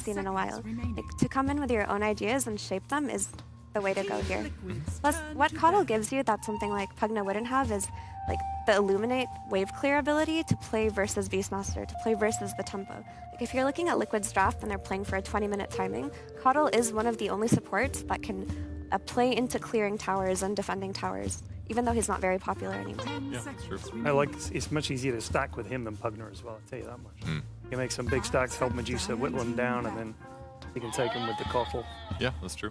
seen in a while. Like, to come in with your own ideas and shape them is the way to go here. Plus, what Coddle gives you that something like Pugna wouldn't have is like the Illuminate wave clear ability to play versus Beastmaster, to play versus the tempo. Like if you're looking at Liquid's draft and they're playing for a 20-minute timing, Coddle is one of the only supports that can play into clearing towers and defending towers, even though he's not very popular anymore. Yeah, that's true. I like it's much easier to stack with him than Pugner as well, I'll tell you that much. You make some big stacks, help Medusa whittle him down, and then you can take him with the Koffel. Yeah, that's true.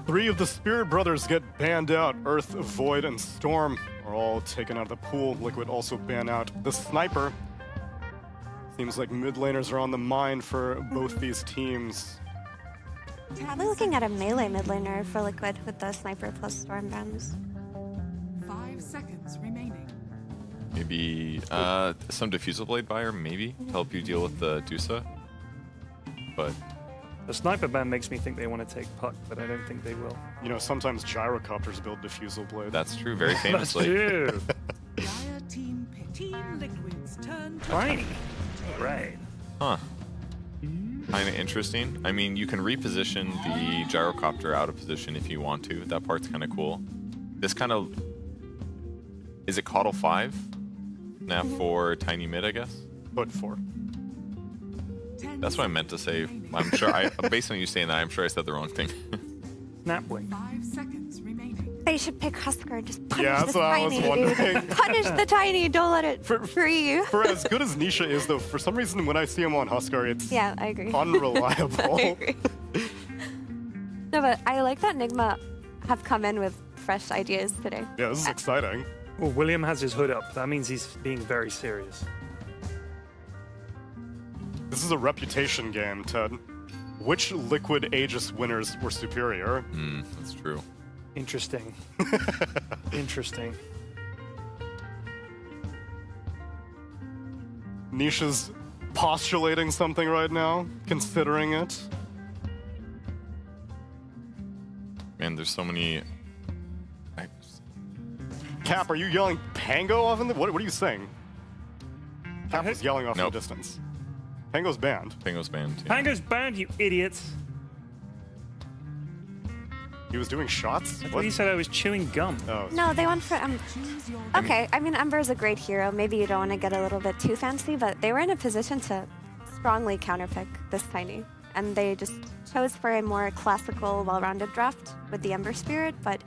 3 of the Spirit Brothers get banned out. Earth, Void, and Storm are all taken out of the pool. Liquid also ban out the Sniper. Seems like mid laners are on the mind for both these teams. Probably looking at a melee mid laner for Liquid with the Sniper plus Storm bans. 5 seconds remaining. Maybe some Diffusal Blade buyer, maybe, to help you deal with the Dusa. But The Sniper ban makes me think they want to take Puck, but I don't think they will. You know, sometimes gyrocopters build Diffusal Blade. that's true, very That's famously. true. Dire team pick. Team Liquid's turn to Tiny. Right. Huh. Kind of interesting. I mean, you can reposition the gyrocopter out of position if you want to. That part's kind of cool. This kind of... Is it Coddle 5? Now for Tiny Mid, I guess? But 4. That's what I meant to say. I'm sure, based on you saying that, I'm sure I said the wrong thing. Snapwing. 5 seconds remaining. They should pick Husker and just punish Yeah, the that's what I was Tiny, wondering. dude. Punish the Tiny, don't let it free. For as good as Nisha is, though, for some reason when I see him on Huskar, it's Yeah, I agree. unreliable. I agree. No, but I like that Nigma have come in with fresh ideas today. Yeah, this is exciting. Well, William has his hood up. That means he's being very serious. This is a reputation game, Ted. Which Liquid Aegis winners were superior? That's true. Interesting. Interesting. Nisha's postulating something right now, considering it. Man, there's so many... Cap, are you yelling Pango off in the... What are you saying? Cap was yelling off in Nope. the distance. Pango's banned. Pango's banned. Yeah. Pango's banned, you idiots. He was doing shots? I thought you said I was chewing gum. Oh, No, they went for Choose your Okay, I mean Ember's a great hero. Maybe you don't want to get a little bit too fancy, but they were in a position to strongly counterpick this Tiny, and they just chose for a more classical, well-rounded draft with the Ember Spirit. But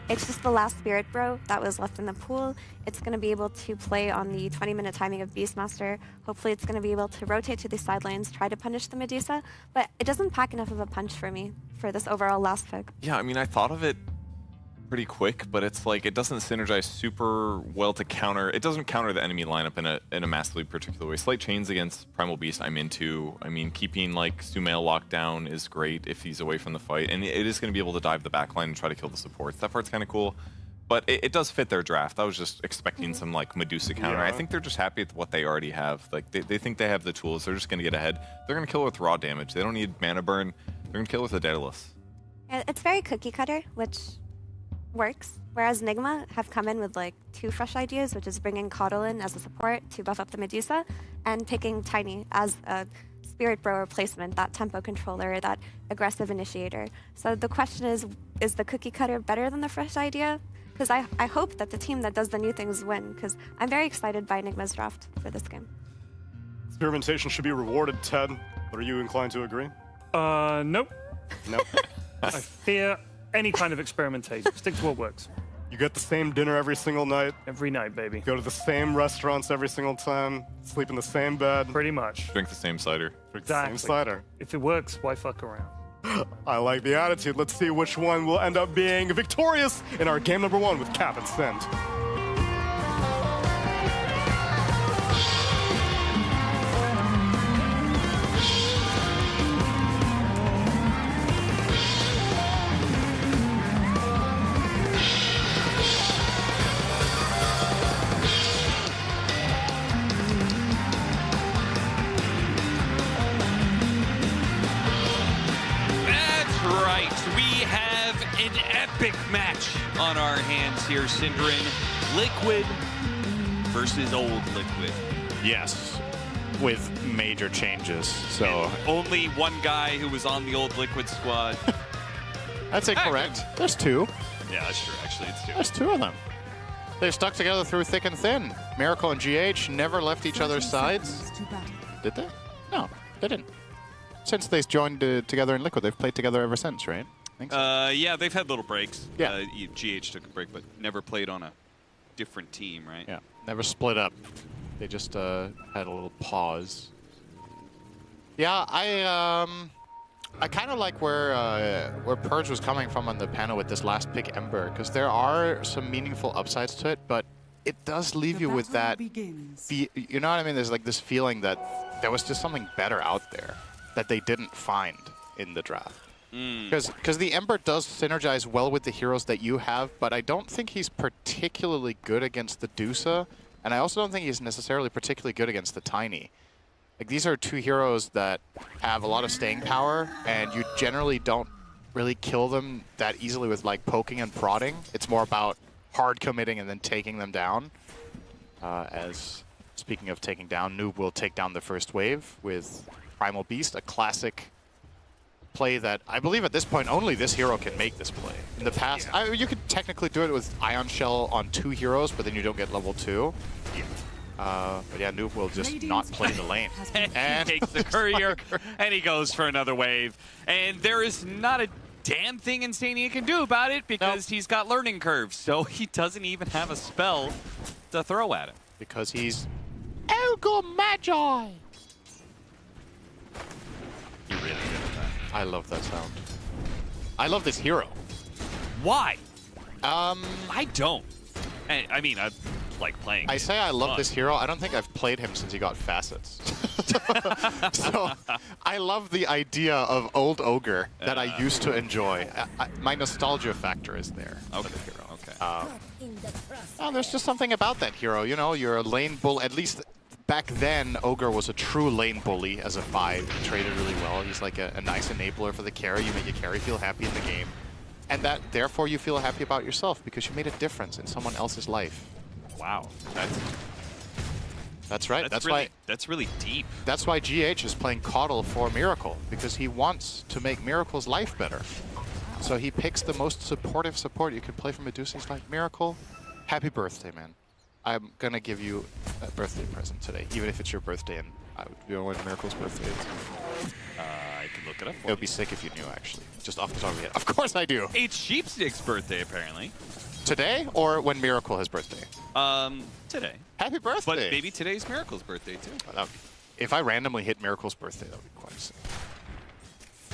it's just the last Spirit Bro that was left in the pool. It's going to be able to play on the 20-minute timing of Beastmaster. Hopefully, it's going to be able to rotate to the sidelines, try to punish the Medusa. But it doesn't pack enough of a punch for me for this overall last pick. Yeah, I mean, I thought of it pretty quick, but it's like it doesn't synergize super well to counter. It doesn't counter the enemy lineup in a massively particular way. Slight chains against Primal Beast, I'm into. I mean, keeping like Sumail locked down is great if he's away from the fight, and it is going to be able to dive the backline and try to kill the supports. That part's kind of cool, but it does fit their draft. I was just expecting some like Medusa counter. Yeah. I think they're just happy with what they already have. Like they think they have the tools. They're just going to get ahead. They're going to kill with raw damage. They don't need mana burn. They're going to kill with a Daedalus. It's very cookie cutter, which works. Whereas Nigma have come in with like 2 fresh ideas, which is bringing Coddle in as a support to buff up the Medusa, and picking Tiny as a Spirit Bro replacement, that tempo controller, that aggressive initiator. So the question is the cookie cutter better than the fresh idea? Because I hope that the team that does the new things win, because I'm very excited by Nigma's draft for this game. experimentation should be rewarded, Ted. Are you inclined to agree? Nope. No. I fear any kind of experimentation. Stick to what works. You get the same dinner every single night, Every night, baby. go to the same restaurants every single time, sleep in the same bed, Pretty much. Drink the same cider. drink the same Exactly. cider. If it works, why fuck around? I like the attitude. Let's see which one will end up being victorious in our game number 1 with Cap and Send. That's right. We have an epic match on our hands here, Syndrin. Liquid versus Old Liquid. Yes. with major changes. So And only one guy who was on the old Liquid squad. that's incorrect. There's two. Yeah, that's true. Actually, it's two. There's two of them. They've stuck together through thick and thin. Miracle and GH never left each other's sides. Did they? No, they didn't. Since they joined together in Liquid, they've played together ever since, right? I think so. Yeah, they've had little breaks. Yeah. GH took a break, but never played on a different team, right? Yeah, never split up. They just had a little pause. Yeah, I kind of like where Purge was coming from on the panel with this last pick Ember, because there are some meaningful upsides to it, but it does leave you with that. You know what I mean? There's like this feeling that there was just something better out there that they didn't find in the draft. Because the Ember does synergize well with the heroes that you have, but I don't think he's particularly good against the Dusa, and I also don't think he's necessarily particularly good against the Tiny. Like, these are two heroes that have a lot of staying power, and you generally don't really kill them that easily with like poking and prodding. It's more about hard committing and then taking them down. As speaking of taking down, Noob will take down the first wave with Primal Beast, a classic play that I believe at this point only this hero can make this play. In the past, you could technically do it with Ion Shell on 2 heroes, but then you don't get level 2. But yeah, Noob will just not play the lane. And he takes the courier, and he goes for another wave. And there is not a damn thing Insania can do about it because he's got learning curves. So he doesn't even have a spell to throw at him. Because he's Ogre Magi. You're really good at that. I love that sound. I love this hero. Why? I don't. I mean, I like playing. I say I love this hero. I don't think I've played him since he got facets. So I love the idea of old Ogre that I used to enjoy. My nostalgia factor is there for the hero. Okay. There's just something about that hero. You know, you're a lane bull. At least back then, Ogre was a true lane bully as a 5. He traded really well. He's like a nice enabler for the carry. You make your carry feel happy in the game. And that, therefore, you feel happy about yourself because you made a difference in someone else's life. Wow. That's right. That's really deep. That's why GH is playing Coddle for Miracle, because he wants to make Miracle's life better. So he picks the most supportive support you can play for Medusa. He's like, Miracle, happy birthday, man. I'm going to give you a birthday present today, even if it's your birthday and you know when Miracle's birthday is. I can look it up. It would be sick if you knew, actually. Just off the top of your head. Of course I do. It's Sheepstick's birthday, apparently. Today or when Miracle has birthday? Today. Happy birthday. But maybe today's Miracle's birthday, too. If I randomly hit Miracle's birthday, that would be quite sick.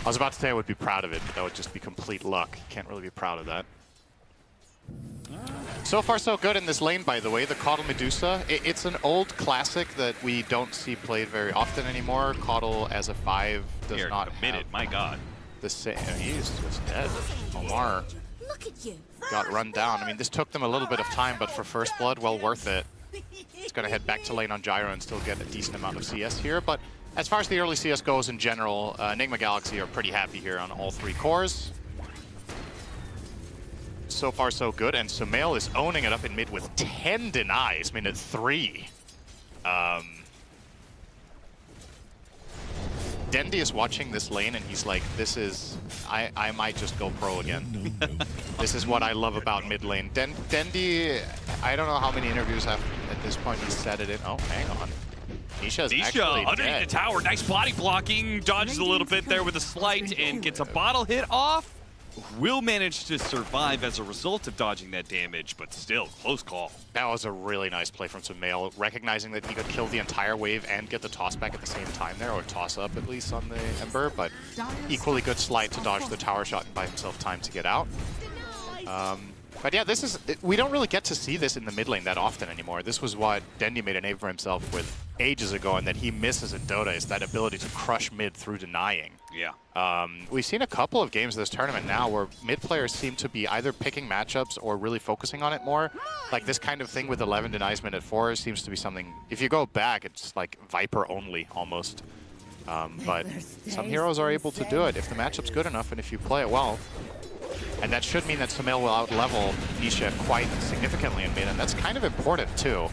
I was about to say I would be proud of it, but that would just be complete luck. Can't really be proud of that. So far, so good in this lane, by the way. The Coddle Medusa. It's an old classic that we don't see played very often anymore. Coddle as a 5 does not committed, have my God. the same. He's just dead. Omar got run down. I mean, this took them a little bit of time, but for First Blood, well worth it. It's going to head back to lane on Gyro and still get a decent amount of CS here. But as far as the early CS goes in general, Nigma Galaxy are pretty happy here on all 3 cores. So far, so good. And Sumail is owning it up in mid with 10 denies, minute 3. Dendi is watching this lane and he's like, this is... I might just go pro again. This is what I love about mid lane. Dendi, I don't know how many interviews at this point he's said it in. Oh, hang on. Nisha's actually underneath dead. the tower. Nice body blocking. Dodges a little bit there with a slight and gets a bottle hit off. Will manage to survive as a result of dodging that damage, but still, close call. That was a really nice play from Sumail, recognizing that he could kill the entire wave and get the toss back at the same time there, or toss up at least on the Ember, but equally good slide to dodge the tower shot and buy himself time to get out. But yeah, this is, we don't really get to see this in the mid lane that often anymore. This was what Dendi made a name for himself with ages ago, and that he misses in Dota is that ability to crush mid through denying. Yeah. We've seen a couple of games of this tournament now where mid players seem to be either picking matchups or really focusing on it more. Like this kind of thing with 11 denies minute 4 seems to be something, if you go back, it's like Viper only almost. But some heroes are able to do it if the matchup's good enough and if you play it well. And that should mean that Sumail will out-level Nisha quite significantly in mid, and that's kind of important too.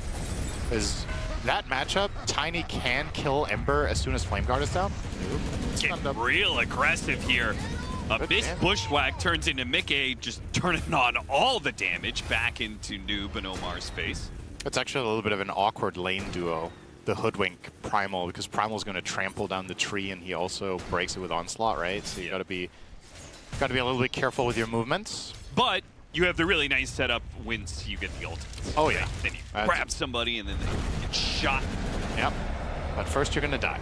Because that matchup, Tiny can kill Ember as soon as Flame Guard is down. Getting real aggressive here. A missed damage. bushwhack turns into Mickey, just turning on all the damage back into Noob and Omar's face. It's actually a little bit of an awkward lane duo. The Hoodwink Primal, because Primal's going to trample down the tree, and he also breaks it with Onslaught, right? So you got to be a little bit careful with your movements. But you have the really nice setup once you get the ultimate. Oh yeah. Then you grab somebody and then they get shot. Yep. But first you're going to die.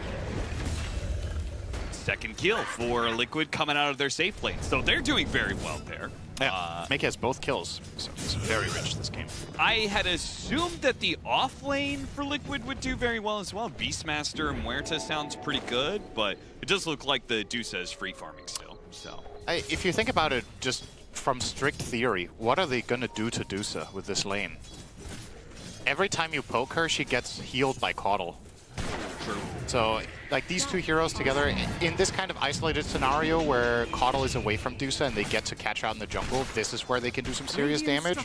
Second kill for Liquid coming out of their safe lane. So they're doing very well there. Yeah. Make has both kills, so it's very rich this game. I had assumed that the off lane for Liquid would do very well as well. Beastmaster and Muerta sounds pretty good, but it does look like the Dusa is free farming still. So If you think about it, just from strict theory, what are they going to do to Dusa with this lane? Every time you poke her, she gets healed by Caudle. true. So, like, these two heroes together, in this kind of isolated scenario where Caudle is away from Dusa and they get to catch out in the jungle, this is where they can do some serious damage.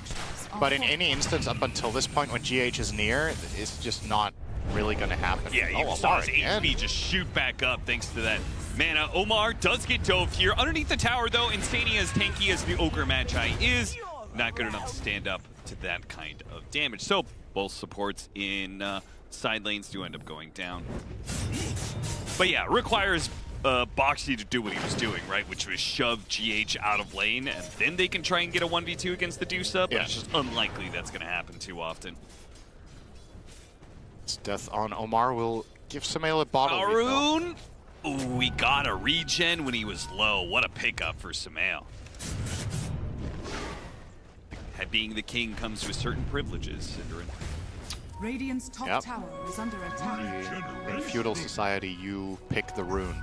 But in any instance up until this point when GH is near, it's just not really going to happen. Yeah, you saw his HP just shoot back up thanks to that mana. Omar does get dove here. Underneath the tower, though, Insania, as tanky as the Ogre Magi is, not good enough to stand up to that kind of damage. So both supports in side lanes do end up going down. But yeah, requires Boxy to do what he was doing, right? Which was shove GH out of lane, and then they can try and get a 1v2 against the Dusa, but it's just unlikely that's going to happen too often. This death on Omar will give Sumail a bottle refill. Arun! Ooh, we got a regen when he was low. What a pickup for Sumail. Being the king comes with certain privileges, Cinderin. Radiant's top tower is under attack. In feudal society, you pick the rune.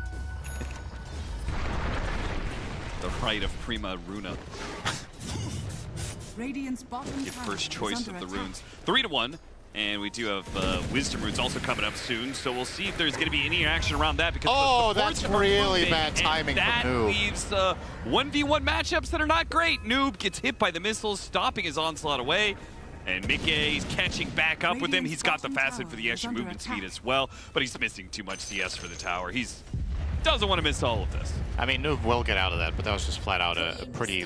The right of Prima Runa. Radiant's bottom Get tower first choice is of under the attack. runes. 3-1. And we do have Wisdom Runes also coming up soon, so we'll see if there's going to be any action around that. Because the that's supports are really moving, bad timing and from Noob. that leaves 1v1 matchups that are not great. Noob gets hit by the missiles, stopping his onslaught away. And Mickey's catching back up with him. He's got the facet for the extra movement speed as well, but he's missing too much CS for the tower. He's doesn't want to miss all of this. I mean, Noob will get out of that, but that was just flat out a pretty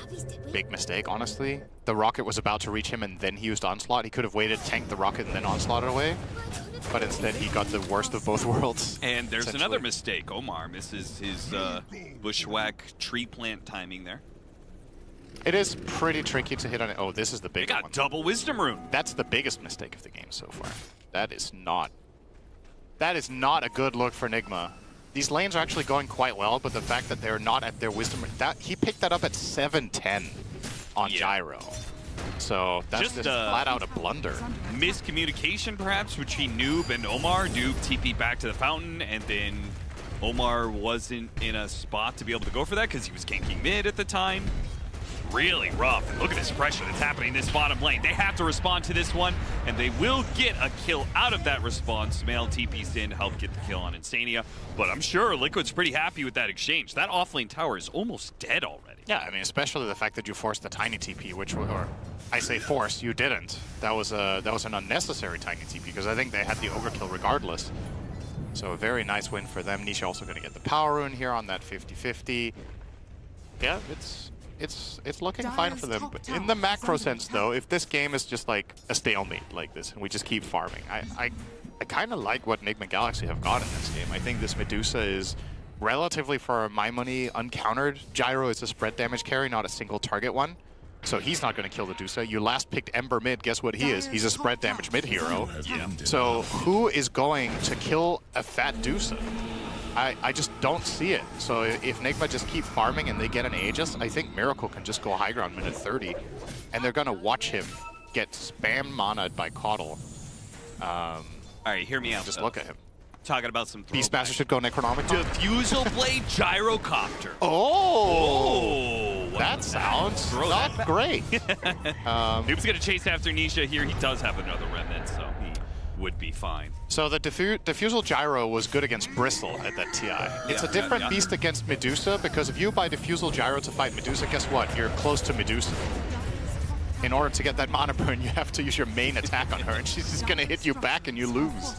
big mistake, honestly. The rocket was about to reach him, and then he used Onslaught. He could have waited, tanked the rocket, and then Onslaught it away. But instead, he got the worst of both worlds. And there's another mistake. Omar misses his bushwhack tree plant timing there. It is pretty tricky to hit on it. Oh, this is the They big got one. double Wisdom Rune. That's the biggest mistake of the game so far. That is not a good look for Nigma. These lanes are actually going quite well, but the fact that they're not at their Wisdom, he picked that up at 7-10 on Gyro. So that's just flat out a blunder. Miscommunication perhaps between Noob and Omar. Noob TP back to the fountain, and then Omar wasn't in a spot to be able to go for that because he was ganking mid at the time. Really rough. Look at this pressure that's happening in this bottom lane. They have to respond to this one, and they will get a kill out of that response. Male TP's in to help get the kill on Insania, but I'm sure Liquid's pretty happy with that exchange. That offlane tower is almost dead already. Yeah, I mean, especially the fact that you forced the tiny TP, or I say forced, you didn't. That was an unnecessary tiny TP because I think they had the ogre kill regardless. So a very nice win for them. Nisha also going to get the power rune here on that 50-50. Yeah, it's looking fine for them. But in the macro sense, though, if this game is just like a stalemate like this and we just keep farming, I kind of like what Nigma Galaxy have got in this game. I think this Medusa is relatively, for my money, uncountered. Gyro is a spread damage carry, not a single target one. So he's not going to kill the Dusa. You last picked Ember mid. Guess what he is? He's a spread damage mid hero. Yeah. So who is going to kill a fat Dusa? I just don't see it. So if Nigma just keep farming and they get an Aegis, I think Miracle can just go high ground minute 30. And they're going to watch him get spam mana'd by Caudle. All right, hear me out. Just though. look at him. Talking about some Beastmaster should go Necronomicon. Diffusal Blade Gyrocopter. Oh! What That was sounds Throw that not great. Noob's going to chase after Nisha here. He does have another remnant, so he would be fine. So the Diffusal Gyro was good against Bristle at that TI. It's a different beast against Medusa, because if you buy Diffusal Gyro to fight Medusa, guess what? You're close to Medusa. in order to get that mana burn, you have to use your main attack on her, and she's just gonna hit you back and you lose.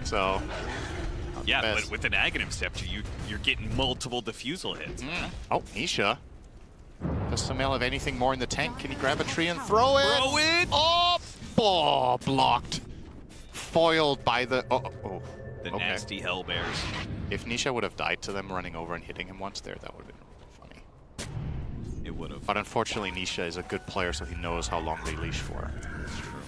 So, yeah, but with an Aghanim Scepter, you're getting multiple diffusal hits. Oh, Nisha. Does Sumail have anything more in the tank? Can he grab a tree and throw it? Throw it! Oh, blocked. Foiled by the... The nasty hell bears. If Nisha would have died to them running over and hitting him once there, that would have been funny. It would have. But unfortunately, Nisha is a good player, so he knows how long they leash for. That's true.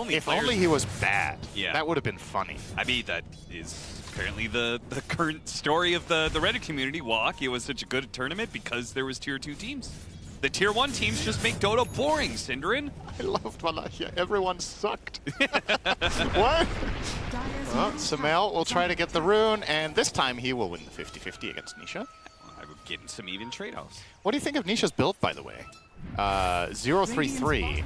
If only he was bad, yeah, that would have been funny. I mean, that is apparently the current story of the Reddit community. It was such a good tournament because there was tier 2 teams. The tier 1 teams just make Dota boring, Synderen. I loved Wallachia. Everyone sucked. What? Well, Sumail will try to get the rune, and this time he will win the 50-50 against Nisha. I would get some even trade-offs. What do you think of Nisha's build, by the way? 0-3-3.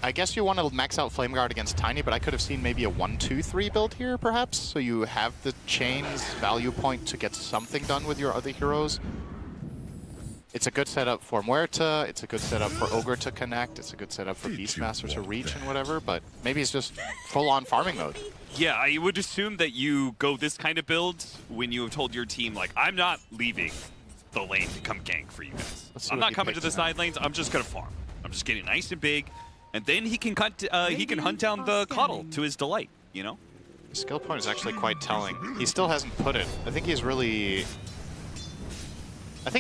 I guess you want to max out Flame Guard against Tiny, but I could have seen maybe a 1-2-3 build here, perhaps? So you have the chain's value point to get something done with your other heroes. It's a good setup for Muerta, it's a good setup for Ogre to connect, it's a good setup for Beastmaster to reach and whatever, but maybe it's just full-on farming mode. Yeah, I would assume that you go this kind of build when you have told your team, like, I'm not leaving the lane to come gank for you guys. I'm not coming to the side lanes, I'm just going to farm. I'm just getting nice and big, and then he can hunt down the Coddle to his delight, you know? His skill point is actually quite telling. He still hasn't put it. I think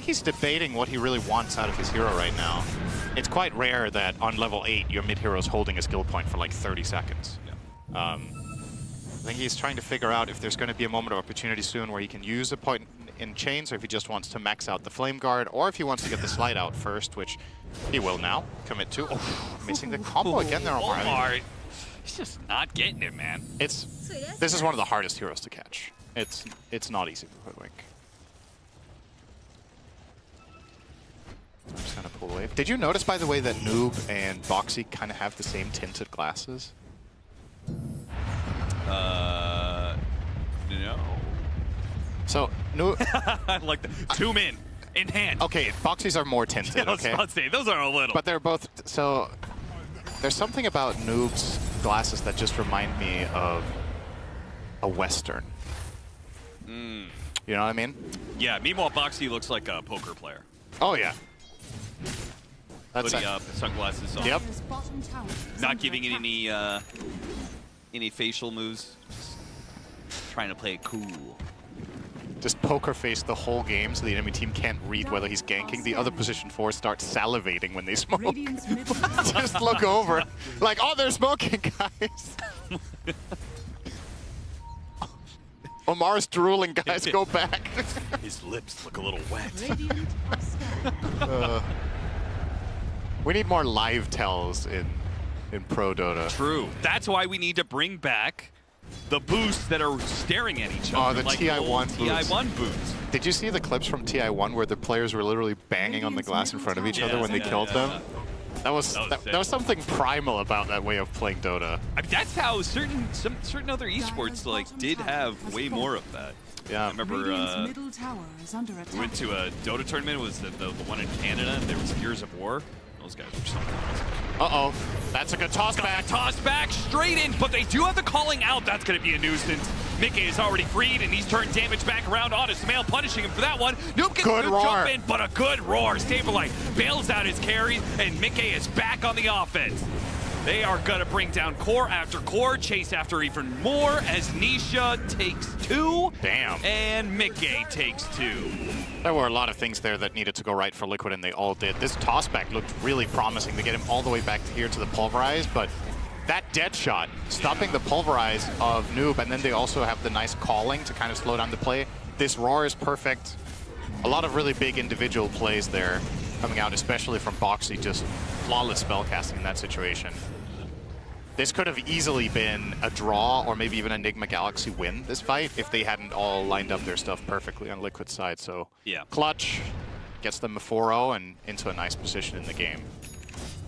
he's debating what he really wants out of his hero right now. It's quite rare that on level 8 your mid hero is holding a skill point for like 30 seconds. Yeah. I think he's trying to figure out if there's going to be a moment of opportunity soon where he can use a point in chains, or if he just wants to max out the Flame Guard, or if he wants to get the slide out first, which he will now commit to. Oh, missing the combo again there, Omar. Omar, he's just not getting it, man. This is one of the hardest heroes to catch. It's not easy to hoodwink. I'm just gonna pull away. Did you notice, by the way, that Noob and Boxy kind of have the same tinted glasses? No. So, Noob... I like the zoom in hand. Okay, Boxy's are more tinted, I was okay? about to say, those are a little. But they're both... So, there's something about Noob's glasses that just remind me of a Western. You know what I mean? Yeah, meanwhile, Boxy looks like a poker player. Oh, yeah. Hoodie up, sunglasses on. Yep. Not giving it any facial moves. Just trying to play it cool. Just poker face the whole game so the enemy team can't read whether he's ganking. The other position 4 starts salivating when they smoke. Just look over. Like, oh, they're smoking, guys. Omar's drooling, guys. Go back. His lips look a little wet. We need more live tells in Pro Dota. True. That's why we need to bring back the boosts that are staring at each other. Oh, the like TI1 TI1 boosts. Did you see the clips from TI1 where the players were literally banging on the glass in front of each other when they killed them? That was something primal about that way of playing Dota. I mean, that's how certain other esports did have way more of that. Yeah. I remember we went to a Dota tournament. It was the one in Canada, and there was Gears of War. Those guys were something else. Uh-oh. That's a good toss back. Toss back straight in, but they do have the calling out. That's going to be a nuisance. Mickey is already freed, and he's turned damage back around on his Sumail, punishing him for that one. Noob gets a good jump in, but a good roar. Saberlight bails out his carry, and Mickey is back on the offense. They are going to bring down core after core, chase after even more as Nisha takes 2. Damn. And Mickey takes 2. There were a lot of things there that needed to go right for Liquid, and they all did. This tossback looked really promising to get him all the way back here to the Pulverize, but that dead shot, stopping the Pulverize of Noob, and then they also have the nice calling to kind of slow down the play. This roar is perfect. A lot of really big individual plays there coming out, especially from Boxy, just flawless spellcasting in that situation. This could have easily been a draw or maybe even a Nigma Galaxy win this fight if they hadn't all lined up their stuff perfectly on Liquid's side. So yeah, clutch gets them a 4-0 and into a nice position in the game.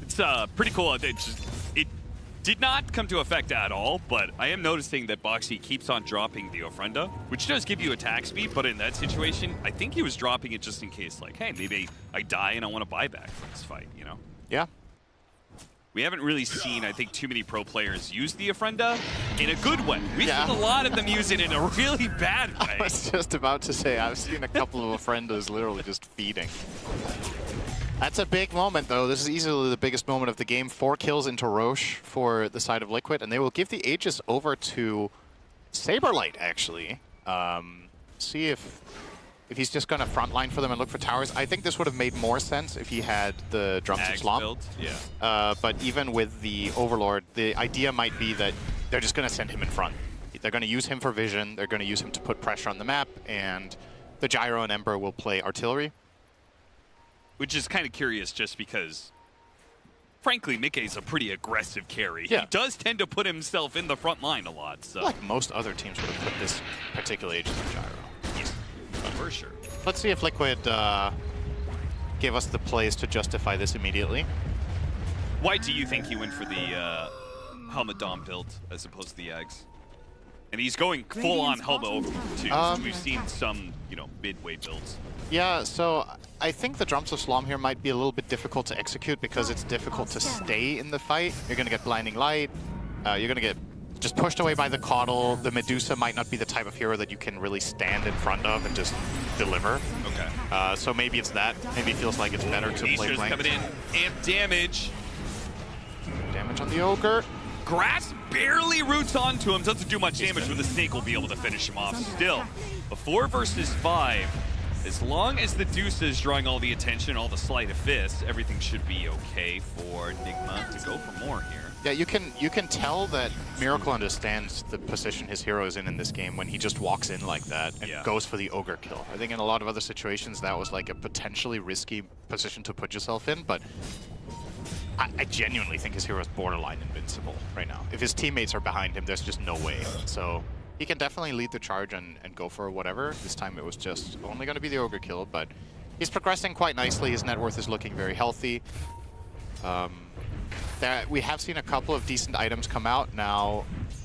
It's pretty cool. It did not come to effect at all, but I am noticing that Boxy keeps on dropping the Ofrenda, which does give you attack speed, but in that situation, I think he was dropping it just in case, like, hey, maybe I die and I want to buy back from this fight, you know? Yeah. We haven't really seen, I think, too many pro players use the Ofrenda in a good way. We've seen a lot of them use it in a really bad way. I was just about to say, I've seen a couple of Ofrendas literally just feeding. That's a big moment, though. This is easily the biggest moment of the game. 4 kills into Roche for the side of Liquid, and they will give the Aegis over to Saberlight, actually. See if he's just going to frontline for them and look for towers. I think this would have made more sense if he had the Drums of Slom. Build, yeah. But even with the Overlord, the idea might be that they're just going to send him in front. They're going to use him for vision, they're going to use him to put pressure on the map, and the Gyro and Ember will play artillery. Which is kind of curious just because, frankly, Mickey's a pretty aggressive carry. Yeah. He does tend to put himself in the front line a lot. So. Like most other teams would have put this particular Aegis on Gyro. Yes, for sure. Let's see if Liquid give us the plays to justify this immediately. Why do you think he went for the Helmet Dom build as opposed to the Eggs? And he's going full-on Helmet over too. We've seen some, midway builds. Yeah, so I think the Drums of Slom here might be a little bit difficult to execute because it's difficult to stay in the fight. You're going to get Blinding Light. You're going to get just pushed away by the Caudal. The Medusa might not be the type of hero that you can really stand in front of and just deliver. Okay. So maybe it's that. Maybe it feels like it's better to play flank. Coming in. Amp damage. Damage on the Ogre. Grass barely roots onto him. Doesn't do much damage, but the Snake will be able to finish him off. Still, a 4 versus 5. As long as the Deuce is drawing all the attention, all the sleight of fist, everything should be okay for Nigma to go for more here. Yeah, you can tell that Miracle understands the position his hero is in this game when he just walks in like that and goes for the Ogre kill. I think in a lot of other situations that was like a potentially risky position to put yourself in, but I genuinely think his hero is borderline invincible right now. If his teammates are behind him, there's just no way. So he can definitely lead the charge and go for whatever. This time it was just only going to be the Ogre kill, but he's progressing quite nicely. His net worth is looking very healthy. We have seen a couple of decent items come out. Now,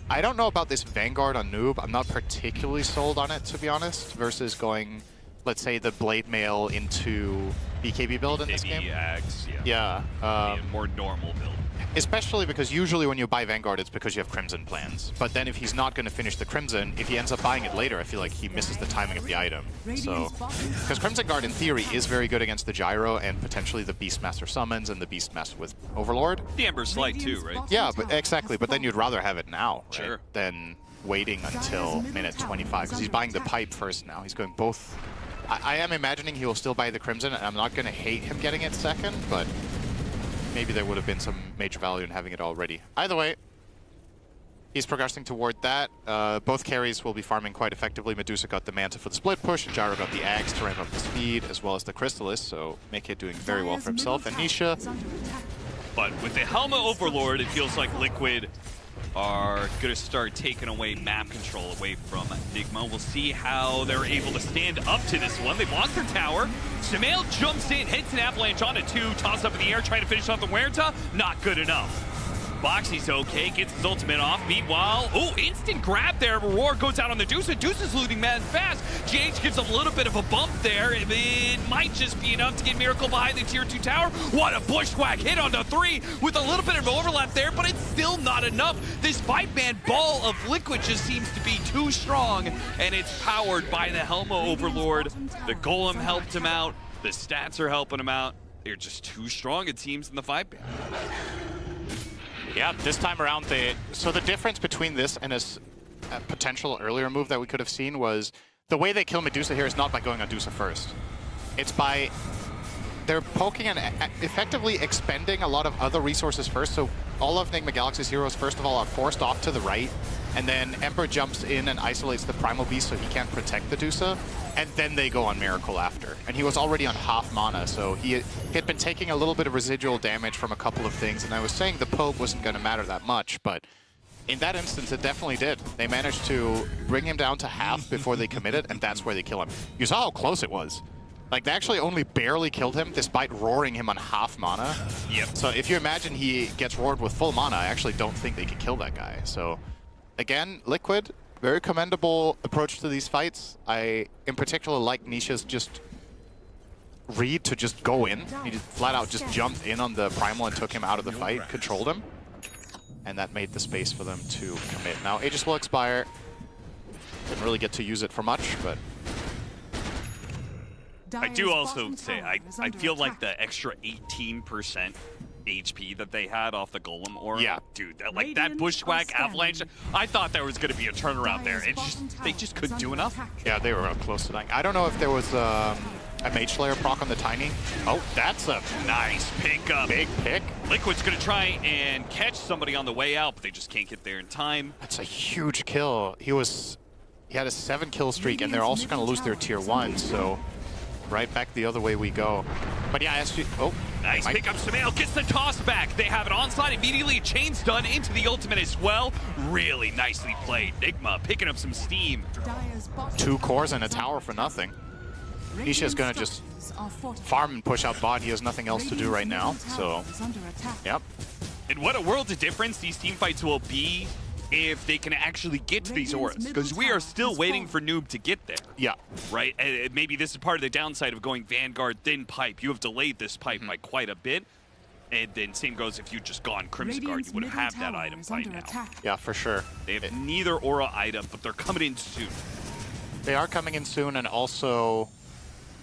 I don't know about this Vanguard on Noob. I'm not particularly sold on it, to be honest, versus going, let's say, the Blade Mail into BKB build in this game. Ags, Yeah. A more normal build. Especially because usually when you buy Vanguard, it's because you have Crimson plans. But then if he's not going to finish the Crimson, if he ends up buying it later, I feel like he misses the timing of the item. So, because Crimson Guard in theory is very good against the Gyro and potentially the Beastmaster summons and the Beastmaster with Overlord. The Ember's Slight too, right? Yeah, but exactly. But then you'd rather have it now, right? Sure. Than waiting until minute 25, because he's buying the pipe first now. He's going both. I am imagining he will still buy the Crimson, and I'm not going to hate him getting it second, but maybe there would have been some major value in having it already. Either way, he's progressing toward that. Both carries will be farming quite effectively. Medusa got the Manta for the split push, and Gyro got the Axe to ramp up the speed, as well as the Crystallis, so Meke doing very well for himself. And Nisha. But with the Helma Overlord, it feels like Liquid are going to start taking away map control away from Nigma. We'll see how they're able to stand up to this one. They've lost their tower. Samael jumps in, hits an avalanche on it too, toss up in the air, trying to finish off the Huerta. Not good enough. Boxy's okay, gets his ultimate off. Meanwhile, instant grab there. Roar goes out on the Deuce, and Deuce is looting mad fast. GH gives a little bit of a bump there. It might just be enough to get Miracle behind the tier 2 tower. What a bushwhack hit on the 3 with a little bit of overlap there, but it's still not enough. This 5-man ball of Liquid just seems to be too strong, and it's powered by the Helma Overlord. The Golem helped him out. The stats are helping him out. They're just too strong, it seems, in the 5-man. Yeah, this time around, so the difference between this and a potential earlier move that we could have seen was the way they kill Medusa here is not by going on Medusa first. It's by they're poking and effectively expending a lot of other resources first. So all of Nigma Galaxy's heroes, first of all, are forced off to the right, and then Emperor jumps in and isolates the Primal Beast so he can't protect the Medusa, and then they go on Miracle after. And he was already on half mana, so he had been taking a little bit of residual damage from a couple of things, and I was saying the poke wasn't going to matter that much, but in that instance, it definitely did. They managed to bring him down to half before they committed, and that's where they kill him. You saw how close it was. Like, they actually only barely killed him despite roaring him on half mana. Yep. So if you imagine he gets roared with full mana, I actually don't think they could kill that guy. So again, Liquid, very commendable approach to these fights. I, in particular, like Nisha's just read to just go in. He just flat out just jumped in on the Primal and took him out of the fight, controlled him. And that made the space for them to commit. Now, Aegis will expire. Didn't really get to use it for much, but... I do also say, I feel like the extra 18% HP that they had off the Golem Aura. Yeah. Dude, like that Bushwhack Avalanche, I thought there was going to be a turnaround there. They just couldn't do enough. Yeah, they were up close to dying. I don't know if there was a Mage Slayer proc on the Tiny. Oh, that's a Nice pickup. big pick. Liquid's going to try and catch somebody on the way out, but they just can't get there in time. That's a huge kill. He had a 7-kill streak, and they're also going to lose their tier 1, so right back the other way we go. But yeah, as you... Oh, Nice pickup. Samael gets the toss back. They have it onside immediately. Chain's done into the ultimate as well. Really nicely played. Nigma picking up some steam. 2 cores and a tower for nothing. Nisha's going to just farm and push out bot. He has nothing else to do right now, so... Yep. And what a world of difference these team fights will be if they can actually get to these auras. Because we are still waiting for Noob to get there. Yeah. Right? And maybe this is part of the downside of going Vanguard, then Pipe. You have delayed this Pipe by quite a bit. And then same goes if you'd just gone Crimson Guard, you would have had that item by now. Yeah, for sure. They have neither aura item, but they're coming in soon. They are coming in soon, and also...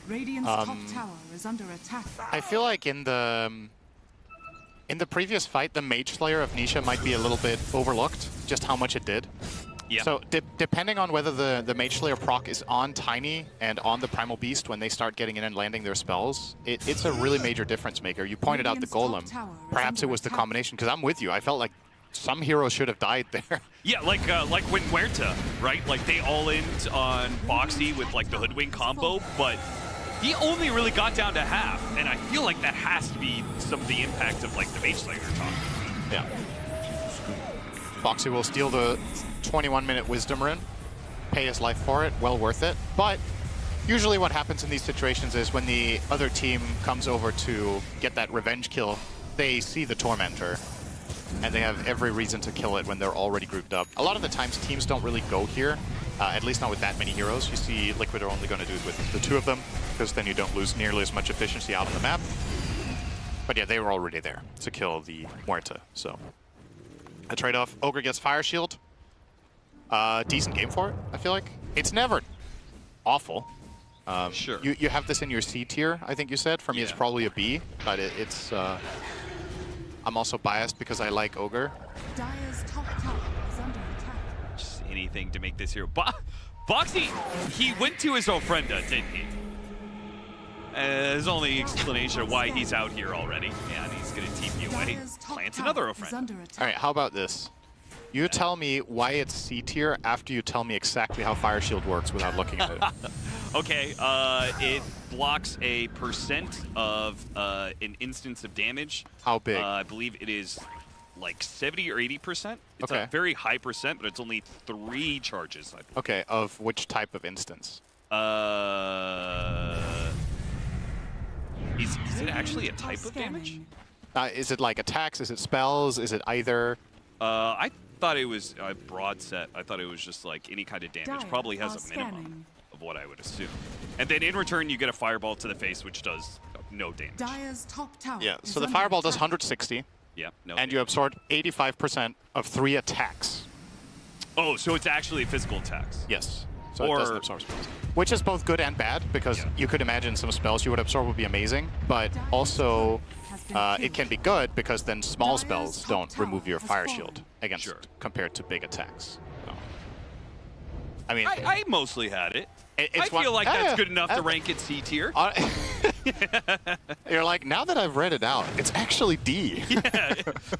Radiant's top tower is under attack. I feel like in the previous fight, the Mage Slayer of Nisha might be a little bit overlooked, just how much it did. Yeah. So depending on whether the Mage Slayer proc is on Tiny and on the Primal Beast when they start getting in and landing their spells, it's a really major difference maker. You pointed out the Golem. Perhaps it was the combination, because I'm with you. I felt like some heroes should have died there. Yeah, like when Huerta, right? Like they all in on Boxy with like the Hoodwink combo, but he only really got down to half, and I feel like that has to be some of the impact of like the Mage Slayer talk. Yeah. Boxy will steal the 21-minute Wisdom Rune, pay his life for it, well worth it. But usually what happens in these situations is when the other team comes over to get that revenge kill, they see the Tormentor, and they have every reason to kill it when they're already grouped up. A lot of the times teams don't really go here, at least not with that many heroes. You see Liquid are only going to do it with the 2 of them, because then you don't lose nearly as much efficiency out on the map. But yeah, they were already there to kill the Muerta, so... A trade-off. Ogre gets Fire Shield. Decent game for it, I feel like. It's never awful. Sure. You have this in your C tier, I think you said. For me, it's probably a B, but it's... I'm also biased because I like Ogre. Dire's top tower is under attack. Just anything to make this hero. Boxy, he went to his Ofrenda, didn't he? There's only explanation of why he's out here already. Yeah, and he's going to TP away. Plants another Ofrenda. All right, how about this? You tell me why it's C tier after you tell me exactly how Fire Shield works without looking at it. Okay, it blocks a % of an instance of damage. How big? I believe it is like 70 or 80%. It's Okay. a very high %, but it's only 3 charges. I believe. Okay, of which type of instance? Is it actually a type of damage? Is it like attacks? Is it spells? Is it either? I thought it was a broad set. I thought it was just like any kind of damage. Dire Probably has are a minimum scanning. of what I would assume. And then in return, you get a fireball to the face, which does no damage. Dire's top tower. Yeah, is so the under Fireball does attack. 160, Yeah, no and damage. you absorb 85% of 3 attacks. Oh, so it's actually physical attacks. Yes. So Or- it doesn't absorb spells. Which is both good and bad, because Yeah. you could imagine some spells you would absorb would be amazing, but also it can be good because then small Dire's spells top don't tower remove your has fire fallen. shield against Sure. compared to big attacks. So, I mean, I mostly had it. it's I feel like that's good enough to Yeah. rank it C tier. You're like, now that I've read it out, it's actually D.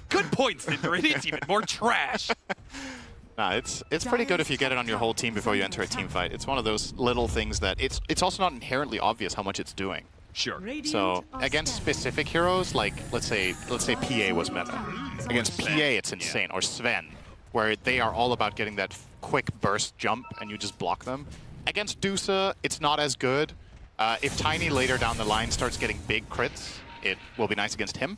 Good points, Cinder. It is even more trash. Nah, it's pretty good if you get it on your whole team before you enter a team fight. It's one of those little things that it's also not inherently obvious how much it's doing. Sure. Radiant So are against scanning. specific heroes, like let's say PA was meta. Against PA, it's insane, or Sven, where they are all about getting that quick burst jump and you just block them. Against Dusa, it's not as good. If Tiny later down the line starts getting big crits, it will be nice against him.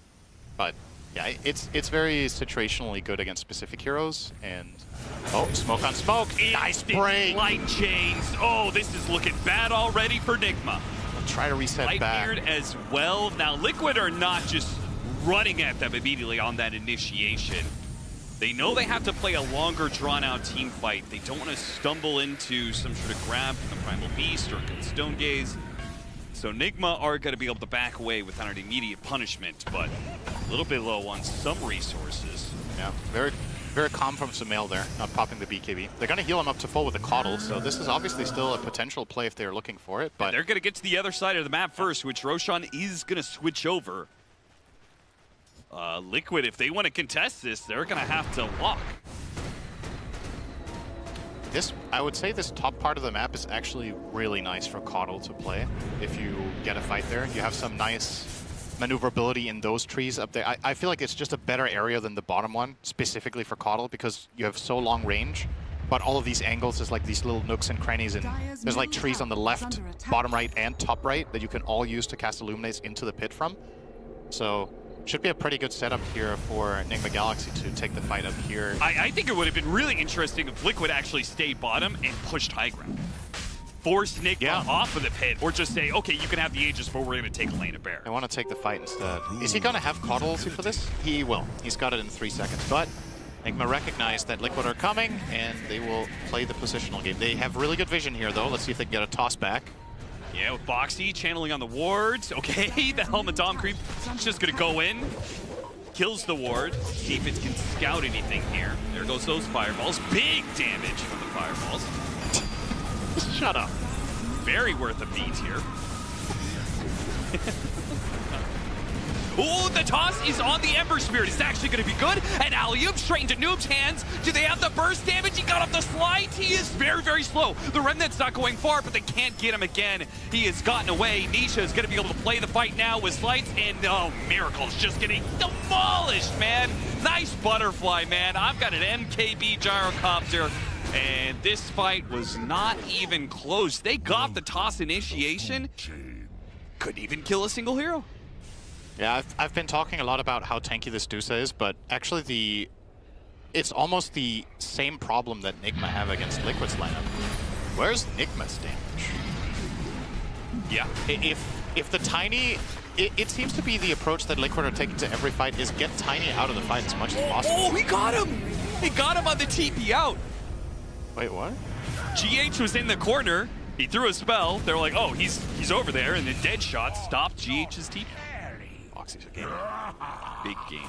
But yeah, it's very situationally good against specific heroes. And oh, smoke on smoke, nice Instant break. Light chains. Oh, this is looking bad already for Nigma. try to reset back. Lightbeard as well. Now, Liquid are not just running at them immediately on that initiation. They know they have to play a longer, drawn-out team fight. They don't want to stumble into some sort of grab from the Primal Beast or Stone Gaze. So Nigma are going to be able to back away without an immediate punishment, but a little bit low on some resources. Yeah, very, very calm from Sumail there, not popping the BKB. They're going to heal him up to full with a Coddle, so this is obviously still a potential play if they're looking for it. But they're going to get to the other side of the map first, which Roshan is going to switch over. Liquid, if they want to contest this, they're going to have to walk. I would say this top part of the map is actually really nice for Coddle to play. If you get a fight there, you have some nice maneuverability in those trees up there. I feel like it's just a better area than the bottom one, specifically for Coddle, because you have so long range. But all of these angles is like these little nooks and crannies, and there's like trees on the left, bottom right, and top right that you can all use to cast Illuminates into the pit from. So should be a pretty good setup here for Nigma Galaxy to take the fight up here. I think it would have been really interesting if Liquid actually stayed bottom and pushed high ground. Force Nigma off of the pit, or just say, okay, you can have the Aegis, but we're going to take Lane of Bear. I want to take the fight instead. Is he going to have Coddle for this? He will. He's got it in 3 seconds, but Nigma recognized that Liquid are coming, and they will play the positional game. They have really good vision here, though. Let's see if they can get a toss back. Yeah, with Boxy channeling on the wards. Okay, the Helmet Dom creep is just going to go in. Kills the ward. See if it can scout anything here. There goes those fireballs. Big damage from the fireballs. Shut up. Very worth a beat here. Oh, the toss is on the Ember Spirit. It's actually going to be good. And alley-oop straight into Noob's hands. Do they have the burst damage? He got off the slide. He is very, very slow. The Remnant's not going far, but they can't get him again. He has gotten away. Nisha is going to be able to play the fight now with Slights. And, oh, Miracle's just getting demolished, man. Nice butterfly, man. I've got an MKB gyrocopter. And this fight was not even close. They got the toss initiation. Couldn't even kill a single hero. Yeah, I've been talking a lot about how tanky this Dusa is, but actually it's almost the same problem that Nigma have against Liquid's lineup. Where's Nigma's damage? Yeah. If the Tiny... It seems to be the approach that Liquid are taking to every fight is get Tiny out of the fight as much as possible. Oh, he got him! He got him on the TP out. Wait, what? GH was in the corner. He threw a spell. They were like, oh, he's over there, and the dead shot stopped GH's TP. Boxy's a game. Big game.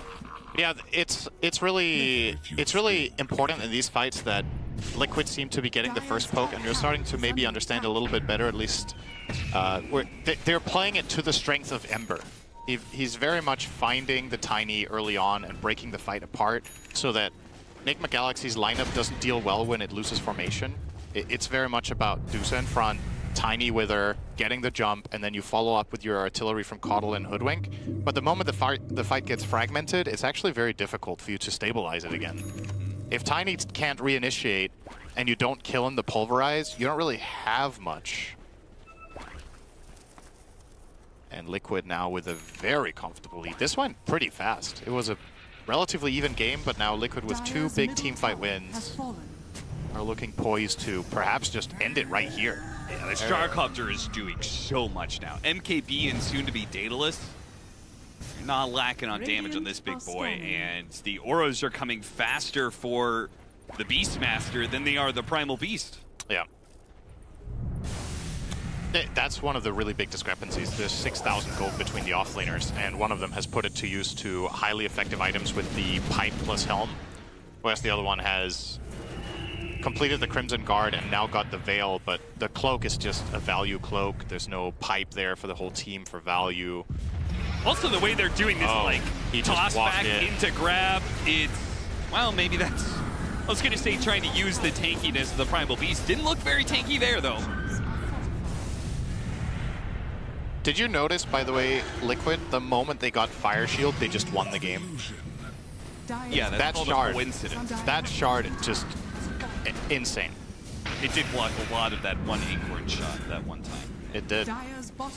Yeah, it's really important in these fights that Liquid seem to be getting the first poke, and you're starting to maybe understand a little bit better, at least. They're playing it to the strength of Ember. He's very much finding the Tiny early on and breaking the fight apart so that Nigma Galaxy's lineup doesn't deal well when it loses formation. It's very much about Dusa in front, Tiny Wither, getting the jump, and then you follow up with your artillery from Coddle and Hoodwink. But the moment the fight gets fragmented, it's actually very difficult for you to stabilize it again. If Tiny can't reinitiate and you don't kill him the Pulverize, you don't really have much. And Liquid now with a very comfortable lead. This went pretty fast. It was a relatively even game, but now Liquid with 2 big teamfight wins are looking poised to perhaps just end it right here. Yeah, this Gyrocopter is doing so much now. MKB and soon to be Daedalus. You're not lacking on damage on this big boy, and the auras are coming faster for the Beastmaster than they are the Primal Beast. Yeah. That's one of the really big discrepancies. There's 6,000 gold between the offlaners, and one of them has put it to use to highly effective items with the pipe plus helm, whereas the other one has completed the Crimson Guard and now got the Veil, but the cloak is just a value cloak. There's no pipe there for the whole team for value. Also, the way they're doing this, like, toss back into grab, it's, well, maybe that's, I was going to say trying to use the tankiness of the Primal Beast. Didn't look very tanky there, though. Did you notice, by the way, Liquid, the moment they got Fire Shield, they just won the game? Yeah, that's called a coincidence. That shard just insane. It did block a lot of that one Acorn shot that one time. It did.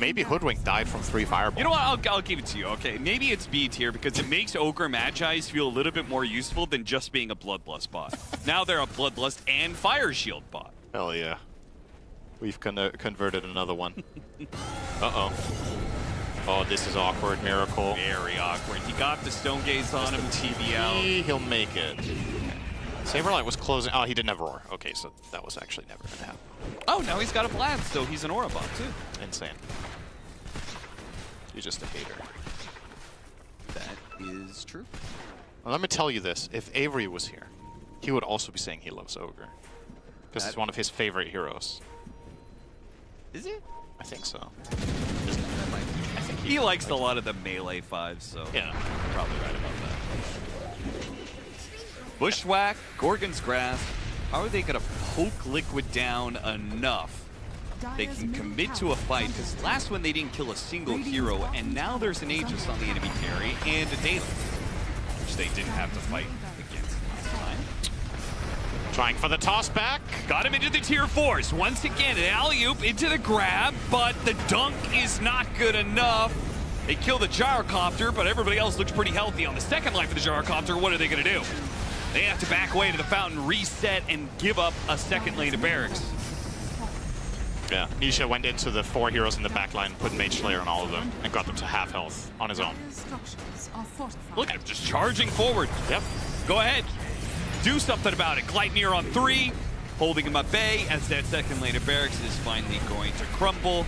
Maybe Hoodwink died from 3 fireballs. You know what? I'll give it to you. Okay, maybe it's B tier because it makes Ogre Magi's feel a little bit more useful than just being a Bloodlust bot. Now they're a Bloodlust and Fire Shield bot. Hell yeah. We've converted another one. Uh-oh. Oh, this is awkward, Miracle. Very awkward. He got the Stone Gaze on him, TV out. He'll make it. Saberlight was closing. Oh, he didn't have Roar. Okay, so that was actually never going to happen. Oh, now he's got a Blast, so he's an Aura bot, too. Insane. You're just a hater. That is true. Well, let me tell you this. If Avery was here, he would also be saying he loves Ogre. Because it's one of his favorite heroes. Is it? I think so. I think he likes a lot of the melee 5s, so Yeah. probably right about that. Bushwhack, Gorgon's Grasp. How are they going to poke Liquid down enough they can commit to a fight? Because last one they didn't kill a single hero, and now there's an Aegis on the enemy carry and a Data, which they didn't have to fight against last time. Trying for the toss back. Got him into the tier 4s. Once again, an alley-oop into the grab, but the dunk is not good enough. They kill the gyrocopter, but everybody else looks pretty healthy. On the second life of the gyrocopter, what are they going to do? They have to back away to the fountain, reset, and give up a second lane to barracks. Yeah, Nisha went into the 4 heroes in the backline, put Mage Slayer on all of them, and got them to half health on his own. Look at him just charging forward. Yep. Go ahead. Do something about it. Gleipnir on 3, holding him at bay as that second lane of barracks is finally going to crumble.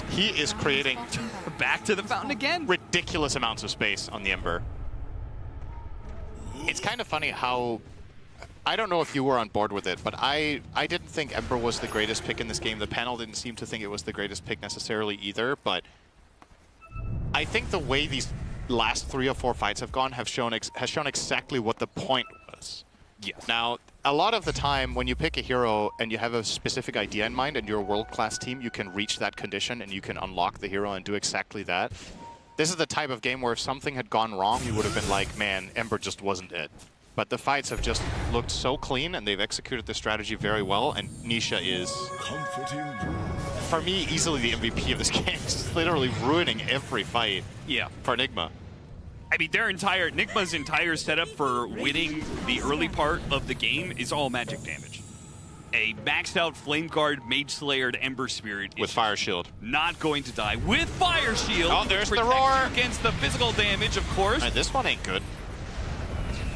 He is creating Back to the fountain again. ridiculous amounts of space on the Ember. It's kind of funny how, I don't know if you were on board with it, but I didn't think Ember was the greatest pick in this game. The panel didn't seem to think it was the greatest pick necessarily either, but I think the way these last 3 or 4 fights have gone has shown exactly what the point was. Yes. Now, a lot of the time when you pick a hero and you have a specific idea in mind and you're a world-class team, you can reach that condition and you can unlock the hero and do exactly that. This is the type of game where if something had gone wrong, you would have been like, man, Ember just wasn't it. But the fights have just looked so clean and they've executed the strategy very well, and Nisha is, for me, easily the MVP of this game. It's literally ruining every fight for Nigma. I mean, Nigma's entire setup for winning the early part of the game is all magic damage. A maxed out Flame Guard, Mage Slayer, Ember Spirit With Fire Shield. Not going to die. With Fire Shield. Oh, there's the protects roar. you against the physical damage, of course. Right, this one ain't good.